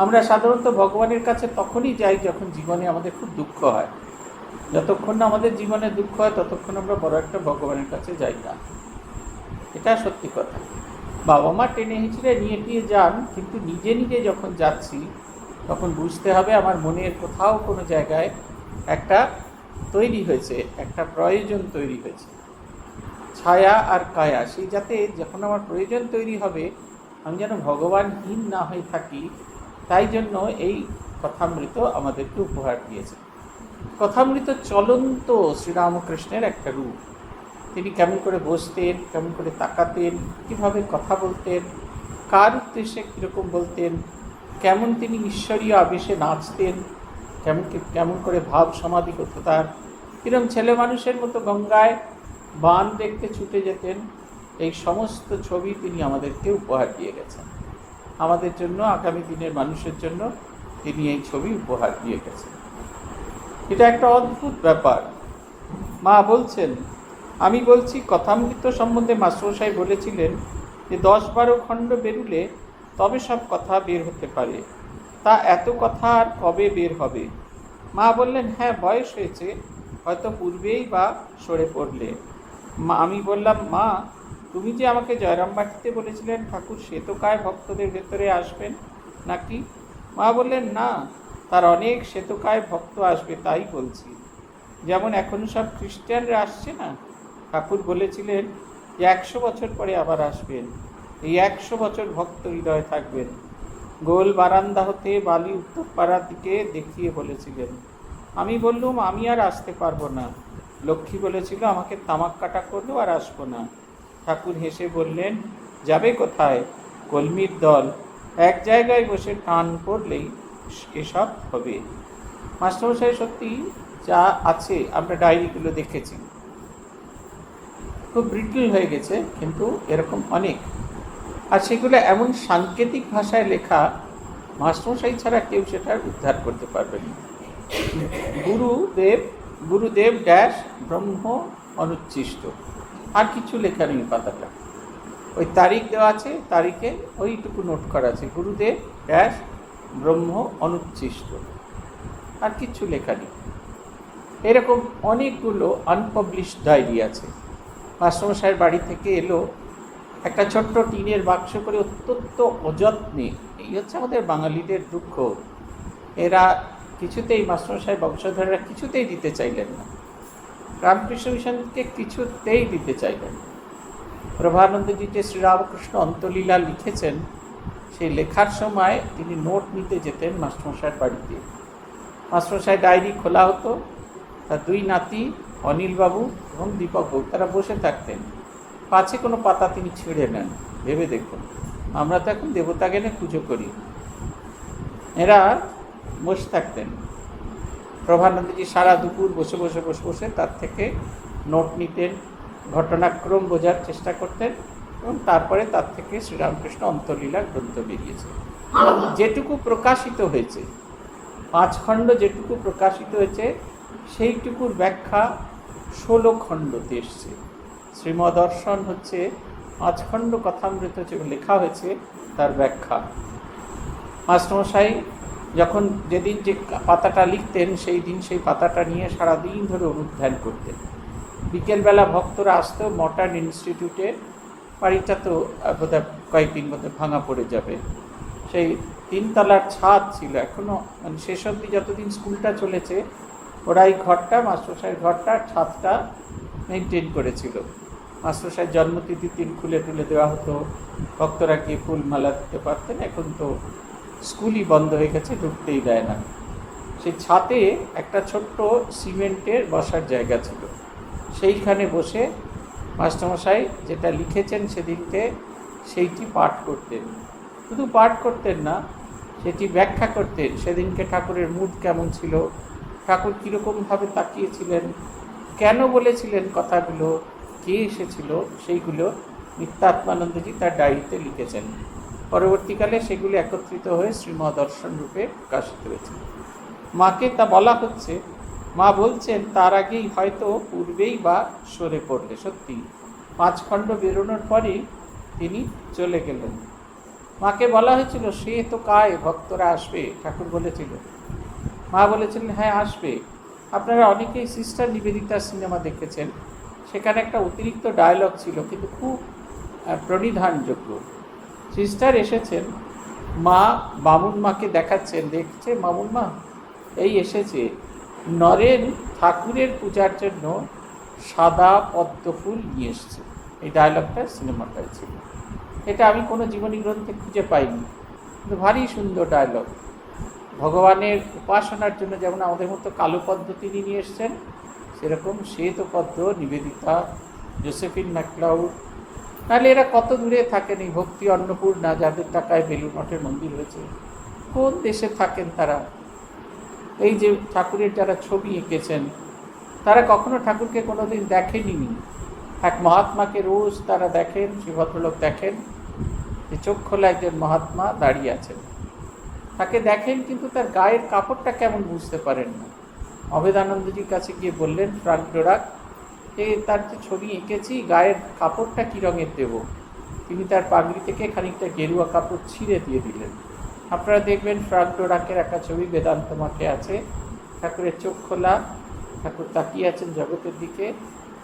আমরা সাধারণত ভগবানের কাছে তখনই যাই যখন জীবনে আমাদের খুব দুঃখ হয়। যতক্ষণ না আমাদের জীবনে দুঃখ হয়, ততক্ষণ আমরা বড় একটা ভগবানের কাছে যাই না, এটা সত্যি কথা। বাবা মা টেনে হিঁচড়ে নিয়ে যান, কিন্তু নিজে নিজে যখন যাচ্ছি, তখন বুঝতে হবে আমার মনের কোথাও কোনো জায়গায় একটা তৈরি হয়েছে, একটা প্রয়োজন তৈরি হয়েছে। ছায়া আর কায়া, সেই যাতে যখন আমার প্রয়োজন তৈরি হবে, আমি যেন ভগবানহীন না হয়ে থাকি, তাই জন্য এই কথামৃত আমাদেরকে উপহার দিয়েছে। কথামৃত চলন্ত শ্রীরামকৃষ্ণের একটা রূপ। তিনি কেমন করে বসতেন, কেমন করে তাকাতেন, কীভাবে কথা বলতেন, কার উদ্দেশ্যে কীরকম বলতেন, কেমন তিনি ঈশ্বরীয় আবেশে নাচতেন, কেমন করে ভাব সমাধি হতো তার, কিরম ছেলে মানুষের মতো গঙ্গায় বান দেখতে ছুটে যেতেন, এই সমস্ত ছবি তিনি আমাদেরকে উপহার দিয়ে গেছেন। আমাদের জন্য, আগামী দিনের মানুষের জন্য তিনি এই ছবি উপহার দিয়ে গেছেন। এটা একটা অদ্ভুত ব্যাপার। মা বলছেন, আমি বলছি কথামৃত সম্বন্ধে মাস্টারমশাই বলেছিলেন যে 10-12 খণ্ড বেরুলে তবে সব কথা বের হতে পারে, তা এত কথা আর কবে বের হবে? মা বললেন, হ্যাঁ বয়স হয়েছে, হয়তো পূর্বেই বা সরে পড়লে। আমি বললাম, মা তুমি যে আমাকে জয়রামবাটিতে বলেছিলেন ঠাকুর শ্বেতকায় ভক্তদের ভেতরে আসবেন নাকি? মা বললেন, না, তার অনেক শ্বেতকায় ভক্ত আসবে, তাই বলছি। যেমন এখন সব খ্রিস্টানরা আসছে না, ঠাকুর বলেছিলেন যে 100 বছর পরে আবার আসবেন, এই 100 বছর ভক্ত হৃদয় থাকবেন। গোল বারান্দা হতে বালি উত্তরপাড়ার দিকে দেখিয়ে বলেছিলেন। আমি বললুম, আমি আর আসতে পারবো না। লক্ষ্মী বলেছিল আমাকে তামাক কাটা করলেও আর আসবো না। ঠাকুর হেসে বললেন, যাবে কোথায়? কলমির দল এক জায়গায় বসে টান পড়লেই এসব হবে। মাস্টারমশাই সত্যি যা আছে আমরা ডায়েরিগুলো দেখেছি, খুব ব্রিটল হয়ে গেছে, কিন্তু এরকম অনেক। আর সেগুলো এমন সাংকেতিক ভাষায় লেখা, মাস্টারমশাই ছাড়া কেউ সেটা উদ্ধার করতে পারবে না। গুরুদেব ড্যাশ ব্রহ্ম অনুচ্ছিষ্ট, আর কিছু লেখা নেই পাতাটা। ওই তারিখ দেওয়া আছে, তারিখে ওইটুকু নোট করা আছে, গুরুদেব ড্যাশ ব্রহ্ম অনুচ্ছিষ্ট, আর কিছু লেখা নেই। এরকম অনেকগুলো আনপাবলিশড ডায়েরি আছে। মাস্টারমশাইয়ের বাড়ি থেকে এলো একটা ছোট্ট টিনের বাক্স করে, অত্যন্ত অযত্নে। এই হচ্ছে আমাদের বাঙালিদের দুঃখ, এরা কিছুতেই, মাস্টারমশাই বংশধরেরা কিছুতেই দিতে চাইলেন না, রামকৃষ্ণ মিশনকে কিছুতেই দিতে চাইলেন না। প্রভানন্দজি যে শ্রীরামকৃষ্ণ অন্তলীলা লিখেছেন, সেই লেখার সময় তিনি নোট নিতে যেতেন মাস্টারমশাইয়ের বাড়িতে। মাস্টারমশাই ডায়েরি খোলা হতো, তার দুই নাতি অনিলবাবু এবং দীপকবাবু তারা বসে থাকতেন, পাছে কোনো পাতা তিনি ছিঁড়ে নেন। ভেবে দেখুন, আমরা তো এখন দেবতা জ্ঞানে পুজো করি, এরা বসে থাকতেন। প্রভানন্দজি সারা দুপুর বসে বসে বসে বসে তার থেকে নোট নিতেন, ঘটনাক্রম বোঝার চেষ্টা করতেন, এবং তারপরে তার থেকে শ্রীরামকৃষ্ণ অন্তলীলা গ্রন্থ বেরিয়েছে। যেটুকু প্রকাশিত হয়েছে, 5 খণ্ড যেটুকু প্রকাশিত হয়েছে, সেইটুকুর ব্যাখ্যা 16 খণ্ডতে এসছে। শ্রীমদর্শন হচ্ছে 5 খণ্ড কথামৃত লেখা হয়েছে, তার ব্যাখ্যা। মাস্টারমশাই যখন যেদিন যে পাতাটা লিখতেন, সেই দিন সেই পাতাটা নিয়ে সারাদিন ধরে অনুধ্যান করতেন। বিকেলবেলা ভক্তরা আসতো মডার্ন ইনস্টিটিউটে, বাড়িটা তো বোধহয় কয়েকদিন মধ্যে ভাঙা পড়ে যাবে। সেই 3 তলার ছাদ ছিল এখনও, মানে শেষ অবধি যতদিন স্কুলটা চলেছে, ওরা এই ঘরটা, মাস্টারমশাইয়ের ঘরটা, ছাদটা মেনটেন করেছিল। মাস্টারমশাইয়ের জন্মতিথির দিন খুলে টুলে দেওয়া হতো, ভক্তরা গিয়ে ফুল মালা দিতে পারতেন। এখন তো স্কুলই বন্ধ হয়ে গেছে, ঢুকতেই দেয় না। সেই ছাদে একটা ছোট্ট সিমেন্টের বসার জায়গা ছিল, সেইখানে বসে মাস্টারমশাই যেটা লিখেছেন সেদিনকে সেইটি পাঠ করতেন। শুধু পাঠ করতেন না, সেটি ব্যাখ্যা করতেন। সেদিনকে ঠাকুরের মুড কেমন ছিল, ঠাকুর কীরকমভাবে তাকিয়েছিলেন, কেন বলেছিলেন কথাগুলো, কে এসেছিল, সেইগুলো নিত্যাত্মানন্দজি তার ডায়েরিতে লিখেছেন। পরবর্তীকালে সেগুলি একত্রিত হয়ে শ্রীমদর্শন রূপে প্রকাশিত হয়েছে। মাকে তা বলা হচ্ছে, মা বলছেন তার আগেই হয়তো পূর্বেই বা সরে পড়লে। সত্যি 5 খণ্ড বেরোনোর পরেই তিনি চলে গেলেন। মাকে বলা হয়েছিল, সে তো কায় ভক্তরা আসবে, ঠাকুর বলেছিল। মা বলেছিলেন, হ্যাঁ আসবে। আপনারা অনেকেই সিস্টার নিবেদিতা সিনেমা দেখেছেন, সেখানে একটা অতিরিক্ত ডায়লগ ছিল, কিন্তু খুব প্রণিধানযোগ্য। সিস্টার এসেছেন, মা বামুন মাকে দেখাচ্ছেন, দেখছে বামুন মা এই এসেছে, নরেন ঠাকুরের পূজার জন্য সাদা পদ্ম ফুল নিয়ে এসছে। এই ডায়লগটা সিনেমাটায় ছিল। এটা আমি কোনো জীবনী গ্রন্থে খুঁজে পাইনি, কিন্তু ভারী সুন্দর ডায়লগ। ভগবানের উপাসনার জন্য যেমন আমাদের মতো কালো পদ্ম তিনি নিয়ে এসছেন, সেরকম শ্বেত পদ্ম নিবেদিতা, জোসেফিন ম্যাকলাউড, নাহলে এরা কত দূরে থাকেন। এই ভক্তি অন্নপূর্ণা, যাদের টাকায় বেলুড় মঠের মন্দির হয়েছে, কোন দেশে থাকেন তারা? এই যে ঠাকুরের যারা ছবি এঁকেছেন, তারা কখনো ঠাকুরকে কোনোদিন দেখেনি। এক মহাত্মাকে রোজ তারা দেখেন, সে ভদ্রলোক দেখেন যে চোখ খোলা একজন মহাত্মা দাঁড়িয়ে আছেন, তাকে দেখেন, কিন্তু তার গায়ের কাপড়টা কেমন বুঝতে পারেন না। অভেদানন্দজির কাছে গিয়ে বললেন, ফ্রাঙ্ক ডোরাক, তার যে ছবি এঁকেছি, গায়ের কাপড়টা কী রঙের দেব? তিনি তার পাগড়ি থেকে খানিকটা গেরুয়া কাপড় ছিঁড়ে দিয়ে দিলেন। আপনারা দেখবেন ফ্রাঙ্ক ডোরাকের একটা ছবি বেদান্ত মঠে আছে, ঠাকুরের চোখ খোলা, ঠাকুর তাকিয়ে আছেন জগতের দিকে,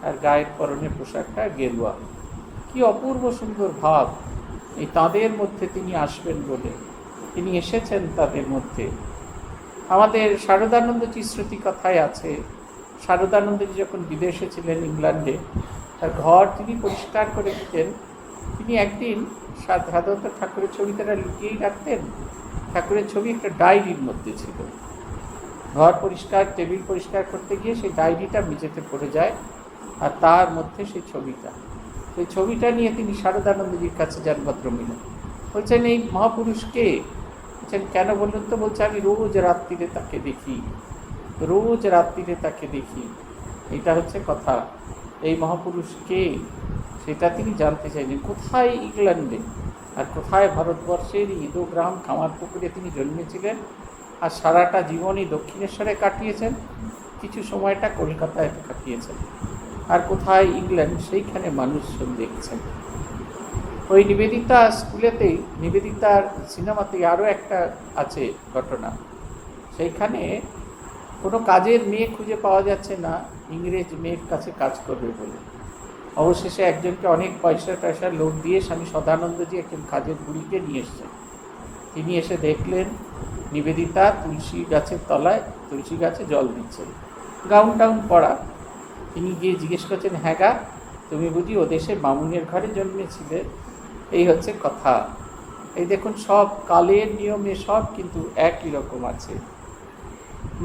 আর গায়ের পরনের পোশাকটা গেরুয়া। কি অপূর্ব সুন্দর ভাব! এই তাঁদের মধ্যে তিনি আসবেন বলে, তিনি এসেছেন তাদের মধ্যে। আমাদের শারদানন্দজি স্মৃতি কথায় আছে, শারদানন্দজি যখন বিদেশে ছিলেন ইংল্যান্ডে, তার ঘর তিনি পরিষ্কার করে দিতেন। তিনি একদিন সাধারণত ঠাকুরের ছবি তারা লুকিয়েই রাখতেন, ঠাকুরের ছবি একটা ডায়েরির মধ্যে ছিল। ঘর পরিষ্কার, টেবিল পরিষ্কার করতে গিয়ে সেই ডায়েরিটা মেঝেতে পড়ে যায়, আর তার মধ্যে সেই ছবিটা নিয়ে তিনি শারদানন্দজির কাছে যান ভদ্রমিলে। বলছেন, এই মহাপুরুষকে? বলছেন, কেন বললেন তো? বলছে, আমি রোজ রাত্রিরে তাকে দেখি, রোজ রাত্রিরে তাকে দেখি। এটা হচ্ছে কথা। এই মহাপুরুষ কে সেটা তিনি জানতে চাইলেন। কোথায় ইংল্যান্ডে আর কোথায় ভারতবর্ষের ইদো গ্রাম কামারপুকুরে তিনি জন্মেছিলেন, আর সারাটা জীবনই দক্ষিণেশ্বরে কাটিয়েছেন, কিছু সময়টা কলকাতায় কাটিয়েছেন, আর কোথায় ইংল্যান্ড সেইখানে মানুষজন দেখছেন। ওই নিবেদিতা স্কুলেতেই, নিবেদিতার সিনেমাতেই আরও একটা আছে ঘটনা। সেইখানে কোনো কাজের মেয়ে খুঁজে পাওয়া যাচ্ছে না ইংরেজ মেয়ের কাছে কাজ করবে বলে। অবশেষে একজনকে অনেক পয়সা লোক দিয়ে স্বামী সদানন্দজি একজন কাজের বুড়িকে নিয়ে এসছেন। তিনি এসে দেখলেন নিবেদিতা তুলসী গাছের তলায় তুলসী গাছে জল দিচ্ছেন, গাউন টাউন পরা। তিনি গিয়ে জিজ্ঞেস করছেন, হ্যাঁ গা, তুমি বুঝি ও দেশে বামুনের ঘরে জন্মেছিলে? এই হচ্ছে কথা। এই দেখুন, সব কালের নিয়মে সব কিন্তু একই রকম আছে।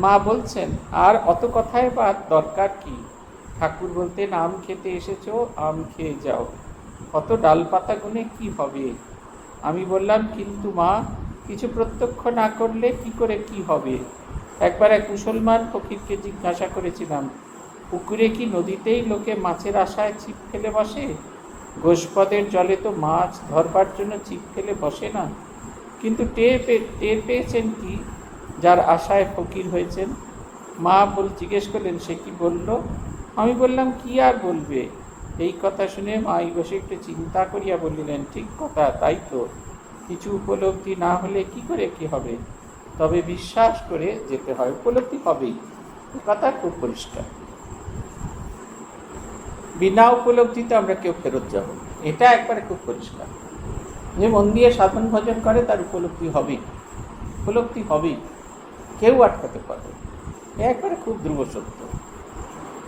মা বলছেন, আর অত কথায় বা দরকার কি? ঠাকুর বলতেন, আম খেতে এসেছো, আম খেয়ে যাও, কত ডাল পাতা গুনে কি হবে? আমি বললাম, কিন্তু মা, কিছু প্রত্যক্ষ না করলে কি করে কি হবে? একবার এক মুসলমান ফকিরকে জিজ্ঞাসা করেছিলাম, পুকুরে কি নদীতেই লোকে মাছের আশায় ছিপ ফেলে বসে? গোষ্পদের জলে তো মাছ ধরবার জন্য ছিপ ফেলে বসে না। কিন্তু টের পেয়েছেন কি যার আশায় ফকির হয়েছেন? মা জিজ্ঞেস করলেন, সে কি বলল? আমি বললাম, কি আর বলবে? এই কথা শুনে মাই বসে একটু চিন্তা করিয়া বলিলেন, ঠিক কথা, তাই তো। কিছু উপলব্ধি না হলে কি করে কি হবে? তবে বিশ্বাস করে যেতে হয়, উপলব্ধি হবেই। কথা খুব পরিষ্কার। বিনা উপলব্ধিতে আমরা কেউ ফেরত যাব, এটা একবারে খুব পরিষ্কার। যে মন দিয়ে সাধন ভজন করে তার উপলব্ধি হবেই, উপলব্ধি হবেই, কেউ আটকাতে পারবে। একবারে খুব ধ্রুব সত্য,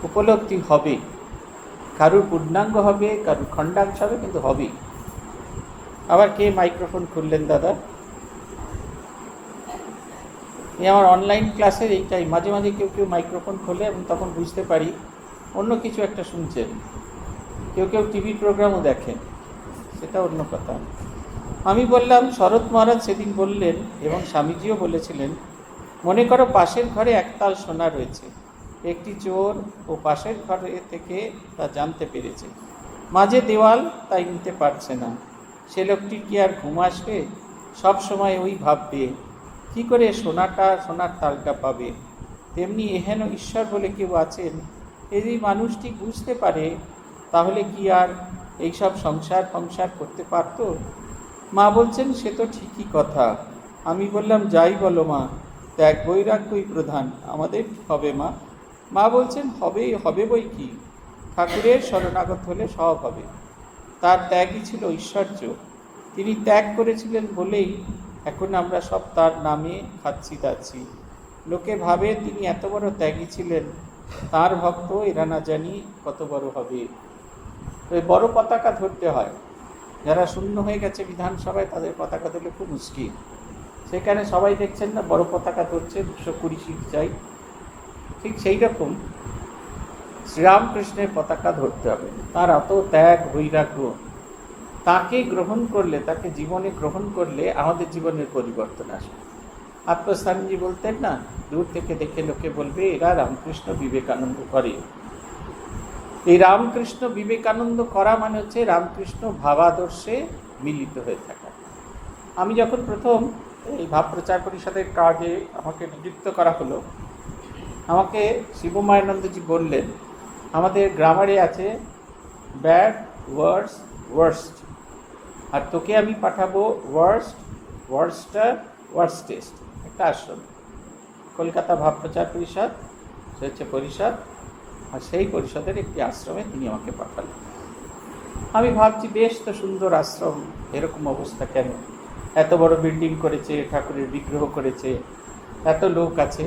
উপলব্ধি হবে। কারুর পূর্ণাঙ্গ হবে, কারুর খণ্ডাংশ হবে, কিন্তু হবেই। আবার কে মাইক্রোফোন খুললেন দাদা? এই আমার অনলাইন ক্লাসের এইটাই, মাঝে মাঝে কেউ কেউ মাইক্রোফোন খোলে এবং তখন বুঝতে পারি অন্য কিছু একটা শুনছেন। কেউ কেউ টিভি প্রোগ্রামও দেখেন, সেটা অন্য কথা। আমি বললাম, শরৎ মহারাজ সেদিন বললেন এবং স্বামীজিও বলেছিলেন, মনে করো পাশের ঘরে একতাল সোনা রয়েছে। একটি চোর ও পাশের ঘরে থেকে তা জানতে পেরেছে, মাঝে দেওয়াল তাই নিতে পারছে না। সে লোকটি কি আর ঘুম আসবে? সব সময় ওই ভাববে কি করে সোনার তালটা পাবে। তেমনি এহেন ঈশ্বর বলে কেউ আছেন, যদি মানুষটি বুঝতে পারে তাহলে কি আর এইসব সংসার করতে পারত? মা বলছেন, সে তো ঠিকই কথা। আমি বললাম, যাই বলো মা, ত্যাগ বৈরাগ্যই প্রধান, আমাদের হবে মা? মা বলছেন, হবে বই কি, ঠাকুরের শরণাগত হলে সব হবে। তার ত্যাগই ছিল ঐশ্বর্য। তিনি ত্যাগ করেছিলেন বলেই এখন আমরা সব তার নামে খাচ্ছি দাচ্ছি। লোকে ভাবে তিনি এত বড় ত্যাগী ছিলেন, তার ভক্ত এরা না জানি কত বড় হবে। ওই বড় পতাকা ধরতে হয়। যারা শূন্য হয়ে গেছে বিধানসভায়, তাদের পতাকা ধরলে খুব মুশকিল। সেখানে সবাই দেখছেন না বড় পতাকা ধরছে, 220 সিট চাই। ঠিক সেই রকম শ্রীরামকৃষ্ণের পতাকা ধরতে হবে। তার এত ত্যাগ বৈরাগ্য, তাকে গ্রহণ করলে, তাকে জীবনে গ্রহণ করলে আমাদের জীবনের পরিবর্তন আসবে। আত্মস্বামীজি বলতেন না, দূর থেকে দেখে লোকে বলবে এরা রামকৃষ্ণ বিবেকানন্দ করে। এই রামকৃষ্ণ বিবেকানন্দ করা মানে হচ্ছে রামকৃষ্ণ ভাবাদর্শে মিলিত হয়ে থাকা। আমি যখন প্রথম এই ভাব প্রচার পরিষদের কাজে আমাকে নিযুক্ত করা হলো, আমাকে শিবমায়ানন্দজি বললেন, আমাদের গ্রামারে আছে ব্যাড ওয়ার্স ওয়ার্স্ট, আর তোকে আমি পাঠাবো ওয়ার্স্টেস্ট একটা আশ্রম। কলকাতা ভাব প্রচার পরিষদ, সে হচ্ছে পরিষদ, আর সেই পরিষদের একটি আশ্রমে তিনি আমাকে পাঠালেন। আমি ভাবছি, বেশ তো সুন্দর আশ্রম, এরকম অবস্থা কেন? এত বড় বিল্ডিং করেছে, ঠাকুরের বিগ্রহ করেছে, এত লোক আছে।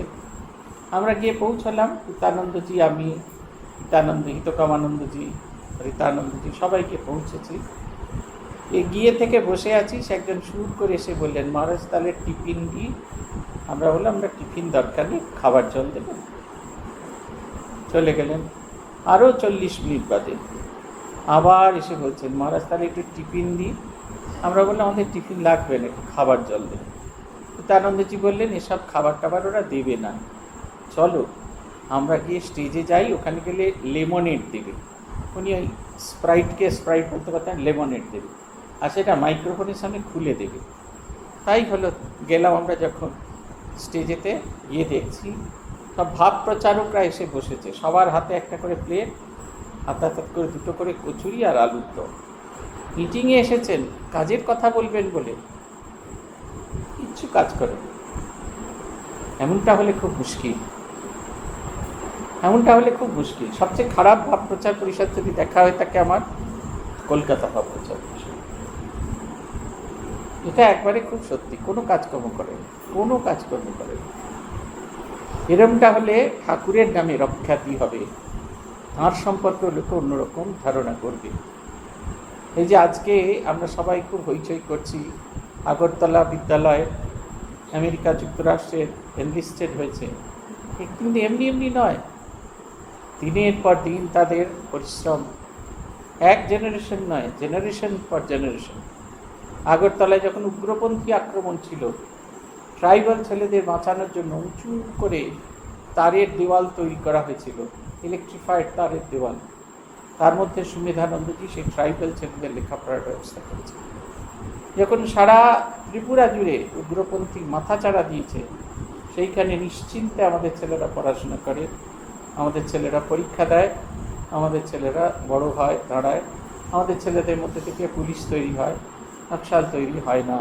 আমরা গিয়ে পৌঁছালাম, হিতানন্দজি, আমি, হিতকামানন্দজি, রীতানন্দজি, সবাইকে পৌঁছেছি। গিয়ে থেকে বসে আছি, সে একজন সুর করে এসে বললেন, মহারাজ তাহলে টিফিন দিই। আমরা বললাম, আমরা টিফিন দরকার নেই, খাবার জল দেবেন। চলে গেলেন। আরও 40 মিনিট বাদে আবার এসে বলছেন, মহারাজ তাহলে একটু টিফিন দিই। আমরা বললাম, আমাদের টিফিন লাগবে না, একটু খাবার জল দেবেন। হিতানন্দজি বললেন, এসব খাবার টাবার ওরা দেবে না, চলো আমরা গিয়ে স্টেজে যাই, ওখানে গেলে লেমনেড দেবে। উনি ওই স্প্রাইটকে স্প্রাইট বলতে পারতেন, লেমনেড দেবে, আর সেটা মাইক্রোফোনের সামনে খুলে দেবে। তাই হলো, গেলাম আমরা যখন স্টেজেতে, গিয়ে দেখছি সব ভাব প্রচারকরা এসে বসেছে, সবার হাতে একটা করে প্লেট, হাতাহাত করে দুটো করে কচুরি আর আলুর দম। মিটিংয়ে এসেছেন কাজের কথা বলবেন বলে, কিচ্ছু কাজ করে। এমনটা হলে খুব মুশকিল, এমনটা হলে খুব মুশকিল। সবচেয়ে খারাপ ভাব প্রচার পরিষদ যদি দেখা হয় থাকে আমার কলকাতা ভাব প্রচার পরিষদ। এটা একবারে খুব সত্যি, কোনো কাজকর্ম করে না, কোনো কাজকর্ম করে না। এরমটা হলে ঠাকুরের নামে রক্ষাতি হবে, তাঁর সম্পর্কে লোকে অন্যরকম ধারণা করবে। এই যে আজকে আমরা সবাই খুব হইচই করছি, আগরতলা বিদ্যালয় আমেরিকা যুক্তরাষ্ট্রের এনলিস্টেড হয়েছে, কিন্তু এমনি এমনি নয়, দিনের পর দিন তাদের পরিশ্রম, এক জেনারেশন নয়, জেনারেশন পর জেনারেশন। আগরতলায় যখন উগ্রপন্থী আক্রমণ ছিল, ট্রাইবাল ছেলেদের বাঁচানোর জন্য উঁচু করে তারের দেওয়াল তৈরি করা হয়েছিল, ইলেকট্রিফাইড তারের দেওয়াল। তার মধ্যে সুমেধানন্দজি সেই ট্রাইবাল ছেলেদের লেখাপড়ার ব্যবস্থা করেছে। যখন সারা ত্রিপুরা জুড়ে উগ্রপন্থী মাথাচাড়া দিয়েছে, সেইখানে নিশ্চিন্তে আমাদের ছেলেরা পড়াশোনা করে, আমাদের ছেলেরা পরীক্ষা দেয়, আমাদের ছেলেরা বড় হয়, দাঁড়ায়, আমাদের ছেলেদের মধ্যে থেকে পুলিশ তৈরি হয়, নকশাল তৈরি হয় না।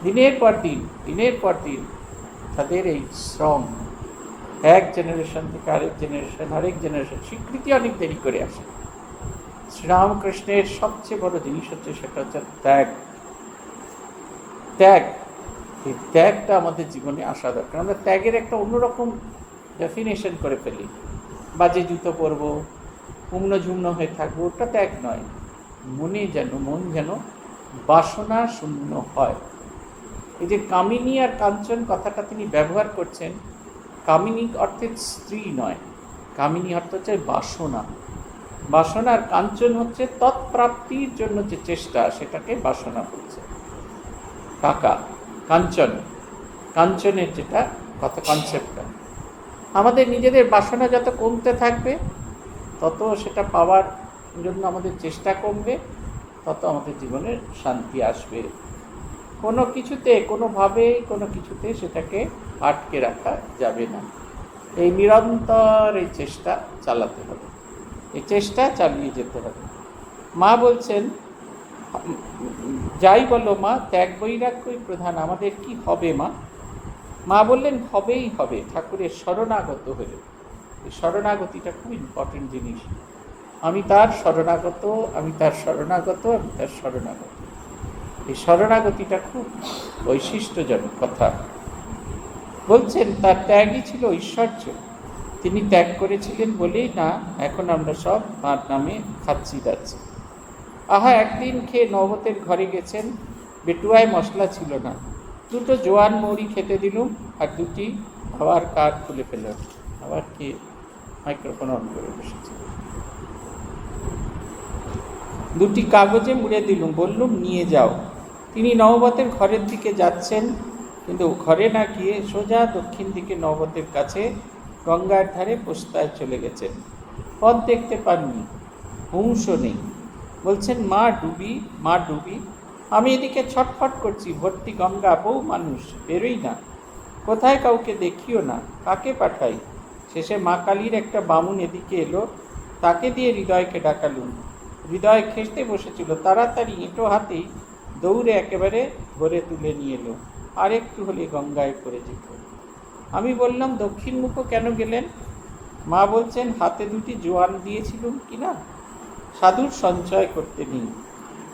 দিনের পর দিন, দিনের পর দিন তাদের এই শ্রম এক জেনারেশন থেকে আরেক জেনারেশন স্বীকৃতি অনেক দেরি করে আসে। শ্রীরামকৃষ্ণের সবচেয়ে বড় জিনিস হচ্ছে, সেটা হচ্ছে ত্যাগ। ত্যাগ, এই ত্যাগটা আমাদের জীবনে আসা দরকার। আমরা ত্যাগের একটা অন্যরকম ডেফিনেশন করে ফেলি, বাজে জুতো পরবো, উম্ন ঝুম্ন হয়ে থাকবো, ওটা ত্যাগ নয়। মন যেন বাসনা শূন্য হয়। এই যে কামিনী আর কাঞ্চন কথাটা তিনি ব্যবহার করছেন, কামিনী অর্থে স্ত্রী নয়, কামিনী অর্থ হচ্ছে বাসনা। বাসনা আর কাঞ্চন হচ্ছে তৎপ্রাপ্তির জন্য যে চেষ্টা, সেটাকে বাসনা বলছে। টাকা কাঞ্চন, কাঞ্চনের যেটা কথা, কনসেপ্টটা, আমাদের নিজেদের বাসনা যত কমতে থাকবে, তত সেটা পাওয়ার জন্য আমাদের চেষ্টা কমবে, তত আমাদের জীবনে শান্তি আসবে। কোনো কিছুতে, কোনো কিছুতে সেটাকে আটকে রাখা যাবে না। এই নিরন্তর এই চেষ্টা চালাতে হবে, এই চেষ্টা চালিয়ে যেতে হবে। মা বলছেন, যাই বলো মা, ত্যাগ বৈরাগ্যই প্রধান, আমাদের কি হবে মা? মা বললেন, হবেই হবে, ঠাকুরের শরণাগত হলে। এই শরণাগতিটা খুব ইম্পর্টেন্ট জিনিস। আমি তার শরণাগত, আমি তার শরণাগত, আমি তার শরণাগত। এই শরণাগতিটা খুব বৈশিষ্ট্যজনক কথা। বলছেন তার ত্যাগই ছিল ঐশ্বর্য। তিনি ত্যাগ করেছিলেন বলেই না এখন আমরা সব তাঁর নামে খাচ্ছি যাচ্ছি। আহা, একদিন খেয়ে নবতের ঘরে গেছেন, বেটুয়ায় মশলা ছিল না, দুটো জোয়ান মৌরি খেতে দিলুম, আর দুটি আবার কাঠ খুলে ফেললাম। আবার কে মাইক্রোফোন অন করে বসেছে। দুটি কাগজে মুড়ে দিলুম, বললুম নিয়ে যাও। তিনি নবতের ঘরের দিকে যাচ্ছেন, কিন্তু ঘরে না গিয়ে সোজা দক্ষিণ দিকে নবতের কাছে গঙ্গার ধারে পোস্তায় চলে গেছেন। পথ দেখতে পাননি, হুংস নেই। বলছেন, মা ডুবি, মা ডুবি। আমি এদিকে ছটফট করছি, ভর্তি গঙ্গা, বহু মানুষ, বেরোই না, কোথায় কাউকে দেখিও না, কাকে পাঠাই? শেষে মা কালীর একটা বামুন এদিকে এলো, তাকে দিয়ে হৃদয়কে ডাকালুম। হৃদয় খেসতে বসেছিল, তাড়াতাড়ি এঁটো হাতেই দৌড়ে একেবারে ধরে তুলে নিয়ে এলো। আর একটু হলে গঙ্গায় পড়ে যেত। আমি বললাম, দক্ষিণ মুখো কেন গেলেন? মা বলছেন, হাতে দুটি জোয়ান দিয়েছিলুম কিনা, সাধুর সঞ্চয় করতে নেই,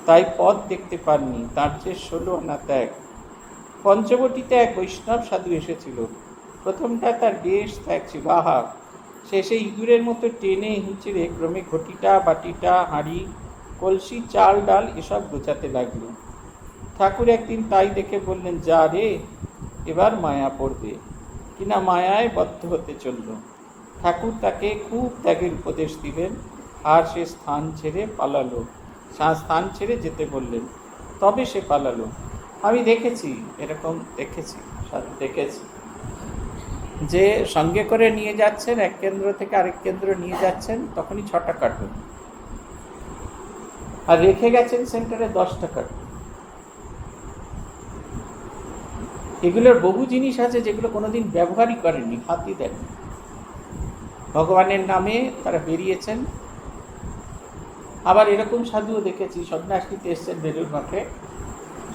তাই পথ দেখতে পাননি। তার যে 16 আনা ত্যাগ। পঞ্চবটিতে এক বৈষ্ণব সাধু এসেছিল, প্রথমটা তার বেশ ত্যাগ ছিল। আহা, শেষে ইঁদুরের মতো টেনে হিঁচড়ে ক্রমে ঘটিটা, বাটিটা, হাঁড়ি, কলসি, চাল ডাল এসব গোছাতে লাগলো। ঠাকুর একদিন তাই দেখে বললেন, যা রে, এবার মায়া পড়বে, কিনা মায়ায় বদ্ধ হতে চলল। ঠাকুর তাকে খুব ত্যাগের উপদেশ দিলেন, আর সে স্থান ছেড়ে পালালো। স্থান ছেড়ে যেতে বললেন, তবে সে পালালো। আমি দেখেছি, এরকম দেখেছি, দেখেছি। যে সঙ্গে করে নিয়ে যাচ্ছেন, এক কেন্দ্র থেকে আরেক কেন্দ্র নিয়ে যাচ্ছেন, তখনই 6টা কার্টুন, আর রেখে গেছেন সেন্টারে 10টা কার্টুন। এগুলোর বহু জিনিস আছে যেগুলো কোনোদিন ব্যবহারই করেননি, হাতই দেননি। ভগবানের নামে তারা বেরিয়েছেন। আবার এরকম সাধুও দেখেছি, সন্ন্যাসীতে এসছেন বেলুর মঠে,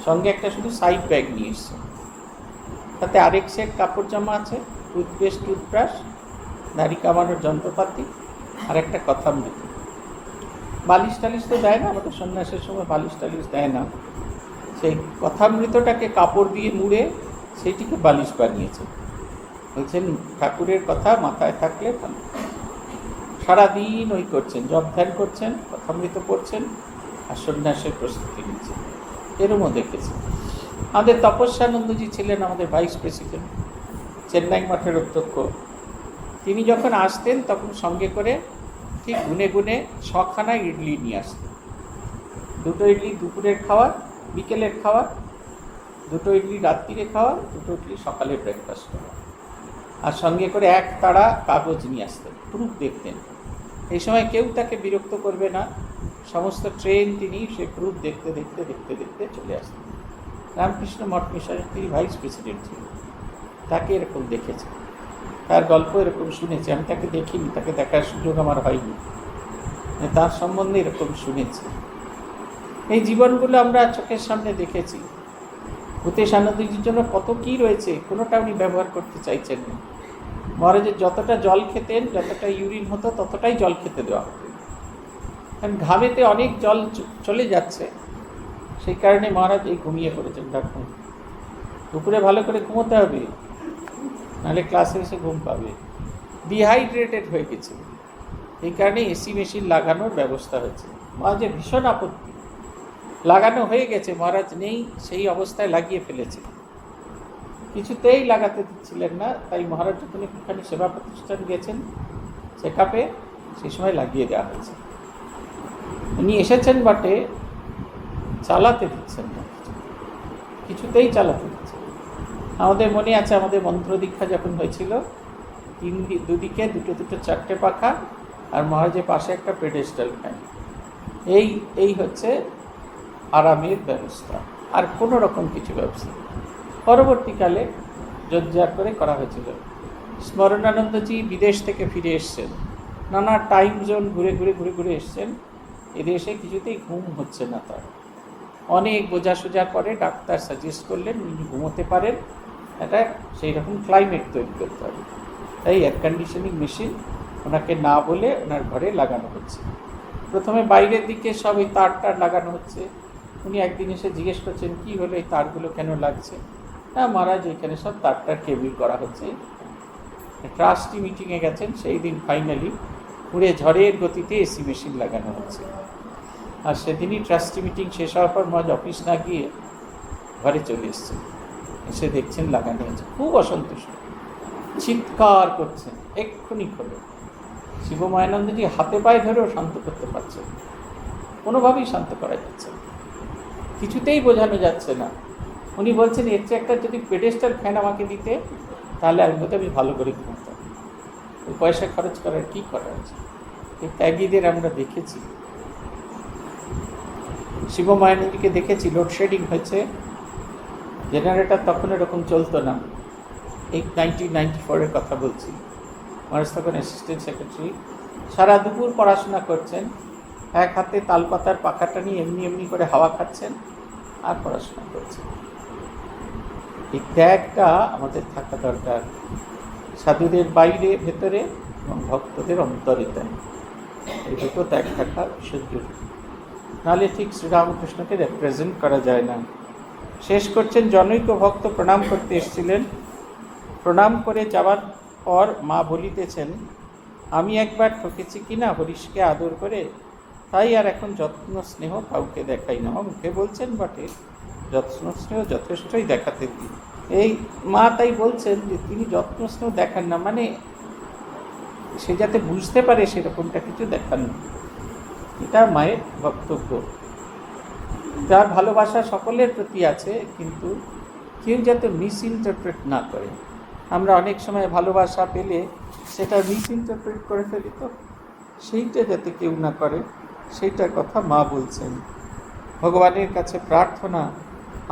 সঙ্গে একটা শুধু সাইড ব্যাগ নিয়ে এসছেন, তাতে আরেক সেট কাপড় জামা আছে, টুথপেস্ট, টুথব্রাশ, দাড়ি কামানোর যন্ত্রপাতি, আর একটা কথামৃত। বালিশ টালিশ তো দেয় না, আমাদের সন্ন্যাসের সময় বালিশ টালিশ দেয় না। সেই কথামৃতটাকে কাপড় দিয়ে মুড়ে সেইটিকে বালিশ বানিয়েছে। বলছেন ঠাকুরের কথা মাথায় থাকলে ভালো। সারাদিন ওই করছেন, জপ ধ্যান করছেন, কথামৃত পড়ছেন, আর সন্ন্যাসের প্রস্তুতি নিচ্ছেন। এরমও দেখেছি। আমাদের তপস্যানন্দজি ছিলেন আমাদের ভাইস প্রেসিডেন্ট, চেন্নাই মঠের অধ্যক্ষ। তিনি যখন আসতেন তখন সঙ্গে করে ঠিক গুনে গুনে 6খানা ইডলি নিয়ে আসতেন। 2টো ইডলি দুপুরের খাওয়ার, বিকেলের খাওয়ার, 2টো ইডলি রাত্রিরে খাওয়ার, 2টো ইডলি সকালে ব্রেকফাস্ট খাওয়া। আর সঙ্গে করে এক তাড়া কাগজ নিয়ে আসতেন, প্রুফ দেখতেন। এই সময় কেউ তাকে বিরক্ত করবে না, সমস্ত ট্রেন তিনি সে প্রুফ দেখতে দেখতে দেখতে দেখতে চলে আসতেন। রামকৃষ্ণ মঠ মিশনের তিনি ভাইস প্রেসিডেন্ট ছিলেন, তাকে এরকম দেখেছে, তার গল্প এরকম শুনেছি। আমি তাকে দেখিনি, তাকে দেখার সুযোগ আমার হয়নি, তার সম্বন্ধে এরকম শুনেছি। এই জীবনগুলো আমরা চোখের সামনে দেখেছি। ভূতেশ আনন্দজির জন্য কত কী রয়েছে, কোনোটা উনি ব্যবহার করতে চাইছেন না। মহারাজের যতটা জল খেতেন, যতটা ইউরিন হতো, ততটাই জল খেতে দেওয়া হতো। কারণ ঘামেতে অনেক জল চলে যাচ্ছে, সেই কারণে মহারাজ এই ঘুমিয়ে পড়েছেন। দেখুন, দুপুরে ভালো করে ঘুমোতে হবে, নাহলে ক্লাসে এসে ঘুম পাবে। ডিহাইড্রেটেড হয়ে গেছে, এই কারণে এসি মেশিন লাগানোর ব্যবস্থা হয়েছে। মহারাজের ভীষণ আপত্তি। লাগানো হয়ে গেছে, মহারাজ নেই, সেই অবস্থায় লাগিয়ে ফেলেছে, কিছুতেই লাগাতে দিচ্ছিলেন না। তাই মহারাজ যখন একটুখানি সেবা প্রতিষ্ঠান গেছেন চেক আপে, সেই সময় লাগিয়ে দেওয়া হয়েছে। উনি এসেছেন বটে, চালাতে দিচ্ছেন না, কিছুতেই চালাতে দিচ্ছেন। আমাদের মনে আছে, আমাদের মন্ত্র দীক্ষা যখন হয়েছিল, দুদিকে 2-2 4টে পাখা, আর মহারাজের পাশে একটা পেডেস্টাল ফ্যান। এই হচ্ছে আরামের ব্যবস্থা, আর কোনো রকম কিছু ব্যবস্থা পরবর্তীকালে জোরজার করে করা হয়েছিল। স্মরণানন্দজি বিদেশ থেকে ফিরে এসছেন, নানা টাইম জোন ঘুরে ঘুরে ঘুরে ঘুরে এসছেন। এদেশে কিছুতেই ঘুম হচ্ছে না তার। অনেক বোঝাসোঝার পরে ডাক্তার সাজেস্ট করলেন উনি ঘুমোতে পারেন, এটা সেই রকম ক্লাইমেট তৈরি করতে হবে। তাই এয়ার কন্ডিশনিং মেশিন ওনাকে না বলে ওনার ঘরে লাগানো হচ্ছে। প্রথমে বাইরের দিকে সব ওই তার লাগানো হচ্ছে। উনি একদিন এসে জিজ্ঞেস করছেন, কী হলো, এই তারগুলো কেন লাগছে? হ্যাঁ মহারাজ, এখানে সব তারটার কেবিল করা হচ্ছে। ট্রাস্টি মিটিংয়ে গেছেন, সেই দিন ফাইনালি পুরে ঝড়ের গতিতে এসি মেশিন লাগানো হচ্ছে। আর সেদিনই ট্রাস্টি মিটিং শেষ হওয়ার পর মহারাজ অফিস না গিয়ে ঘরে চলে এসছেন, এসে দেখছেন লাগানো হয়েছে। খুব অসন্তুষ্ট, চিৎকার করছেন, এক্ষুনি খোলো। শিবমায়ানন্দজি হাতে পায়ে ধরেও শান্ত করতে পারছেন, কোনোভাবেই শান্ত করা যাচ্ছে না, কিছুতেই বোঝানো যাচ্ছে না। উনি বলছেন, এর চেয়ে একটা যদি পেডেস্টাল ফ্যান আমাকে দিতে, তাহলে আমি বোধহয় আমি ভালো করে ঘুমতাম। ওই পয়সা খরচ করার কী করা আছে? এই ত্যাগীদের আমরা দেখেছি। শিবমায়ানন্দজিকে দেখেছি, লোডশেডিং হয়েছে, জেনারেটর তখন এরকম চলতো না। এই 1994-এর কথা বলছি। মহারাজ তখন অ্যাসিস্ট্যান্ট সেক্রেটারি, সারা দুপুর পড়াশোনা করছেন, এক হাতে তালপাতার পাখাটা নিয়ে এমনি এমনি করে হাওয়া খাচ্ছেন আর পড়াশোনা করছেন। এই ত্যাগটা আমাদের থাকা দরকার, সাধুদের বাইরে ভেতরে এবং ভক্তদের অন্তরে ত্যাগ। এই দুটো ত্যাগ থাকা ভীষণ জরুরি, নাহলে ঠিক শ্রীরামকৃষ্ণকে রেপ্রেজেন্ট করা যায় না। শেষ করছেন, জনৈক ভক্ত প্রণাম করতে এসেছিলেন। প্রণাম করে যাওয়ার পর মা বলিতেছেন, আমি একবার ঠকেছি কিনা হরিশকে আদর করে, তাই আর এখন যত্ন স্নেহ কাউকে দেখাই না। মুখে বলছেন বটে, যত্ন স্নেহ যথেষ্টই দেখাতে দিই। এই মা তাই বলছেন যে তিনি যত্ন স্নেহ দেখান না, মানে সে যাতে বুঝতে পারে সেরকমটা কিছু দেখান না। এটা মায়ের বক্তব্য। তার ভালোবাসা সকলের প্রতি আছে, কিন্তু কেউ যাতে মিস ইন্টারপ্রেট না করে। আমরা অনেক সময় ভালোবাসা পেলে সেটা মিসইন্টারপ্রেট করে ফেলি, তো সেইটা যাতে কেউ না করে সেইটার কথা মা বলছেন। ভগবানের কাছে প্রার্থনা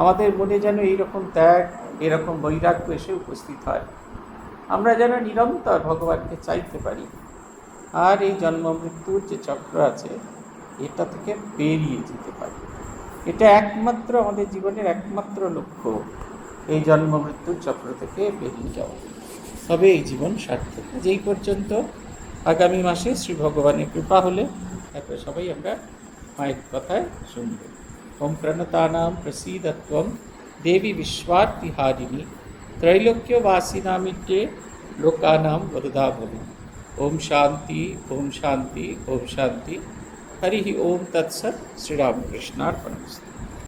আমাদের মনে যেন এইরকম ত্যাগ, এরকম বৈরাগ্য এসে উপস্থিত হয়, আমরা যেন নিরন্তর ভগবানকে চাইতে পারি, আর এই জন্ম মৃত্যুর যে চক্র আছে এটা থেকে বেরিয়ে যেতে পারি। এটা একমাত্র আমাদের জীবনের একমাত্র লক্ষ্য, এই জন্ম মৃত্যুর চক্র থেকে বেরিয়ে যাওয়া, তবে এই জীবন সার্থক। যেই পর্যন্ত আগামী মাসে শ্রী ভগবানের কৃপা হলে তারপরে সবাই আমরা মায়ের কথায় শুনব। ওম প্রণতানাম প্রসীদত্বম দেবী বিশ্বার্তিহারিণী ত্রৈলোক্যবাসিনামিত্যে লোকানাম বরদা ভবি। ওম শান্তি, ওম শান্তি, ওম শান্তি। হরি ওম তৎসৎ। শ্রীরামকৃষ্ণার্পণমস্তু।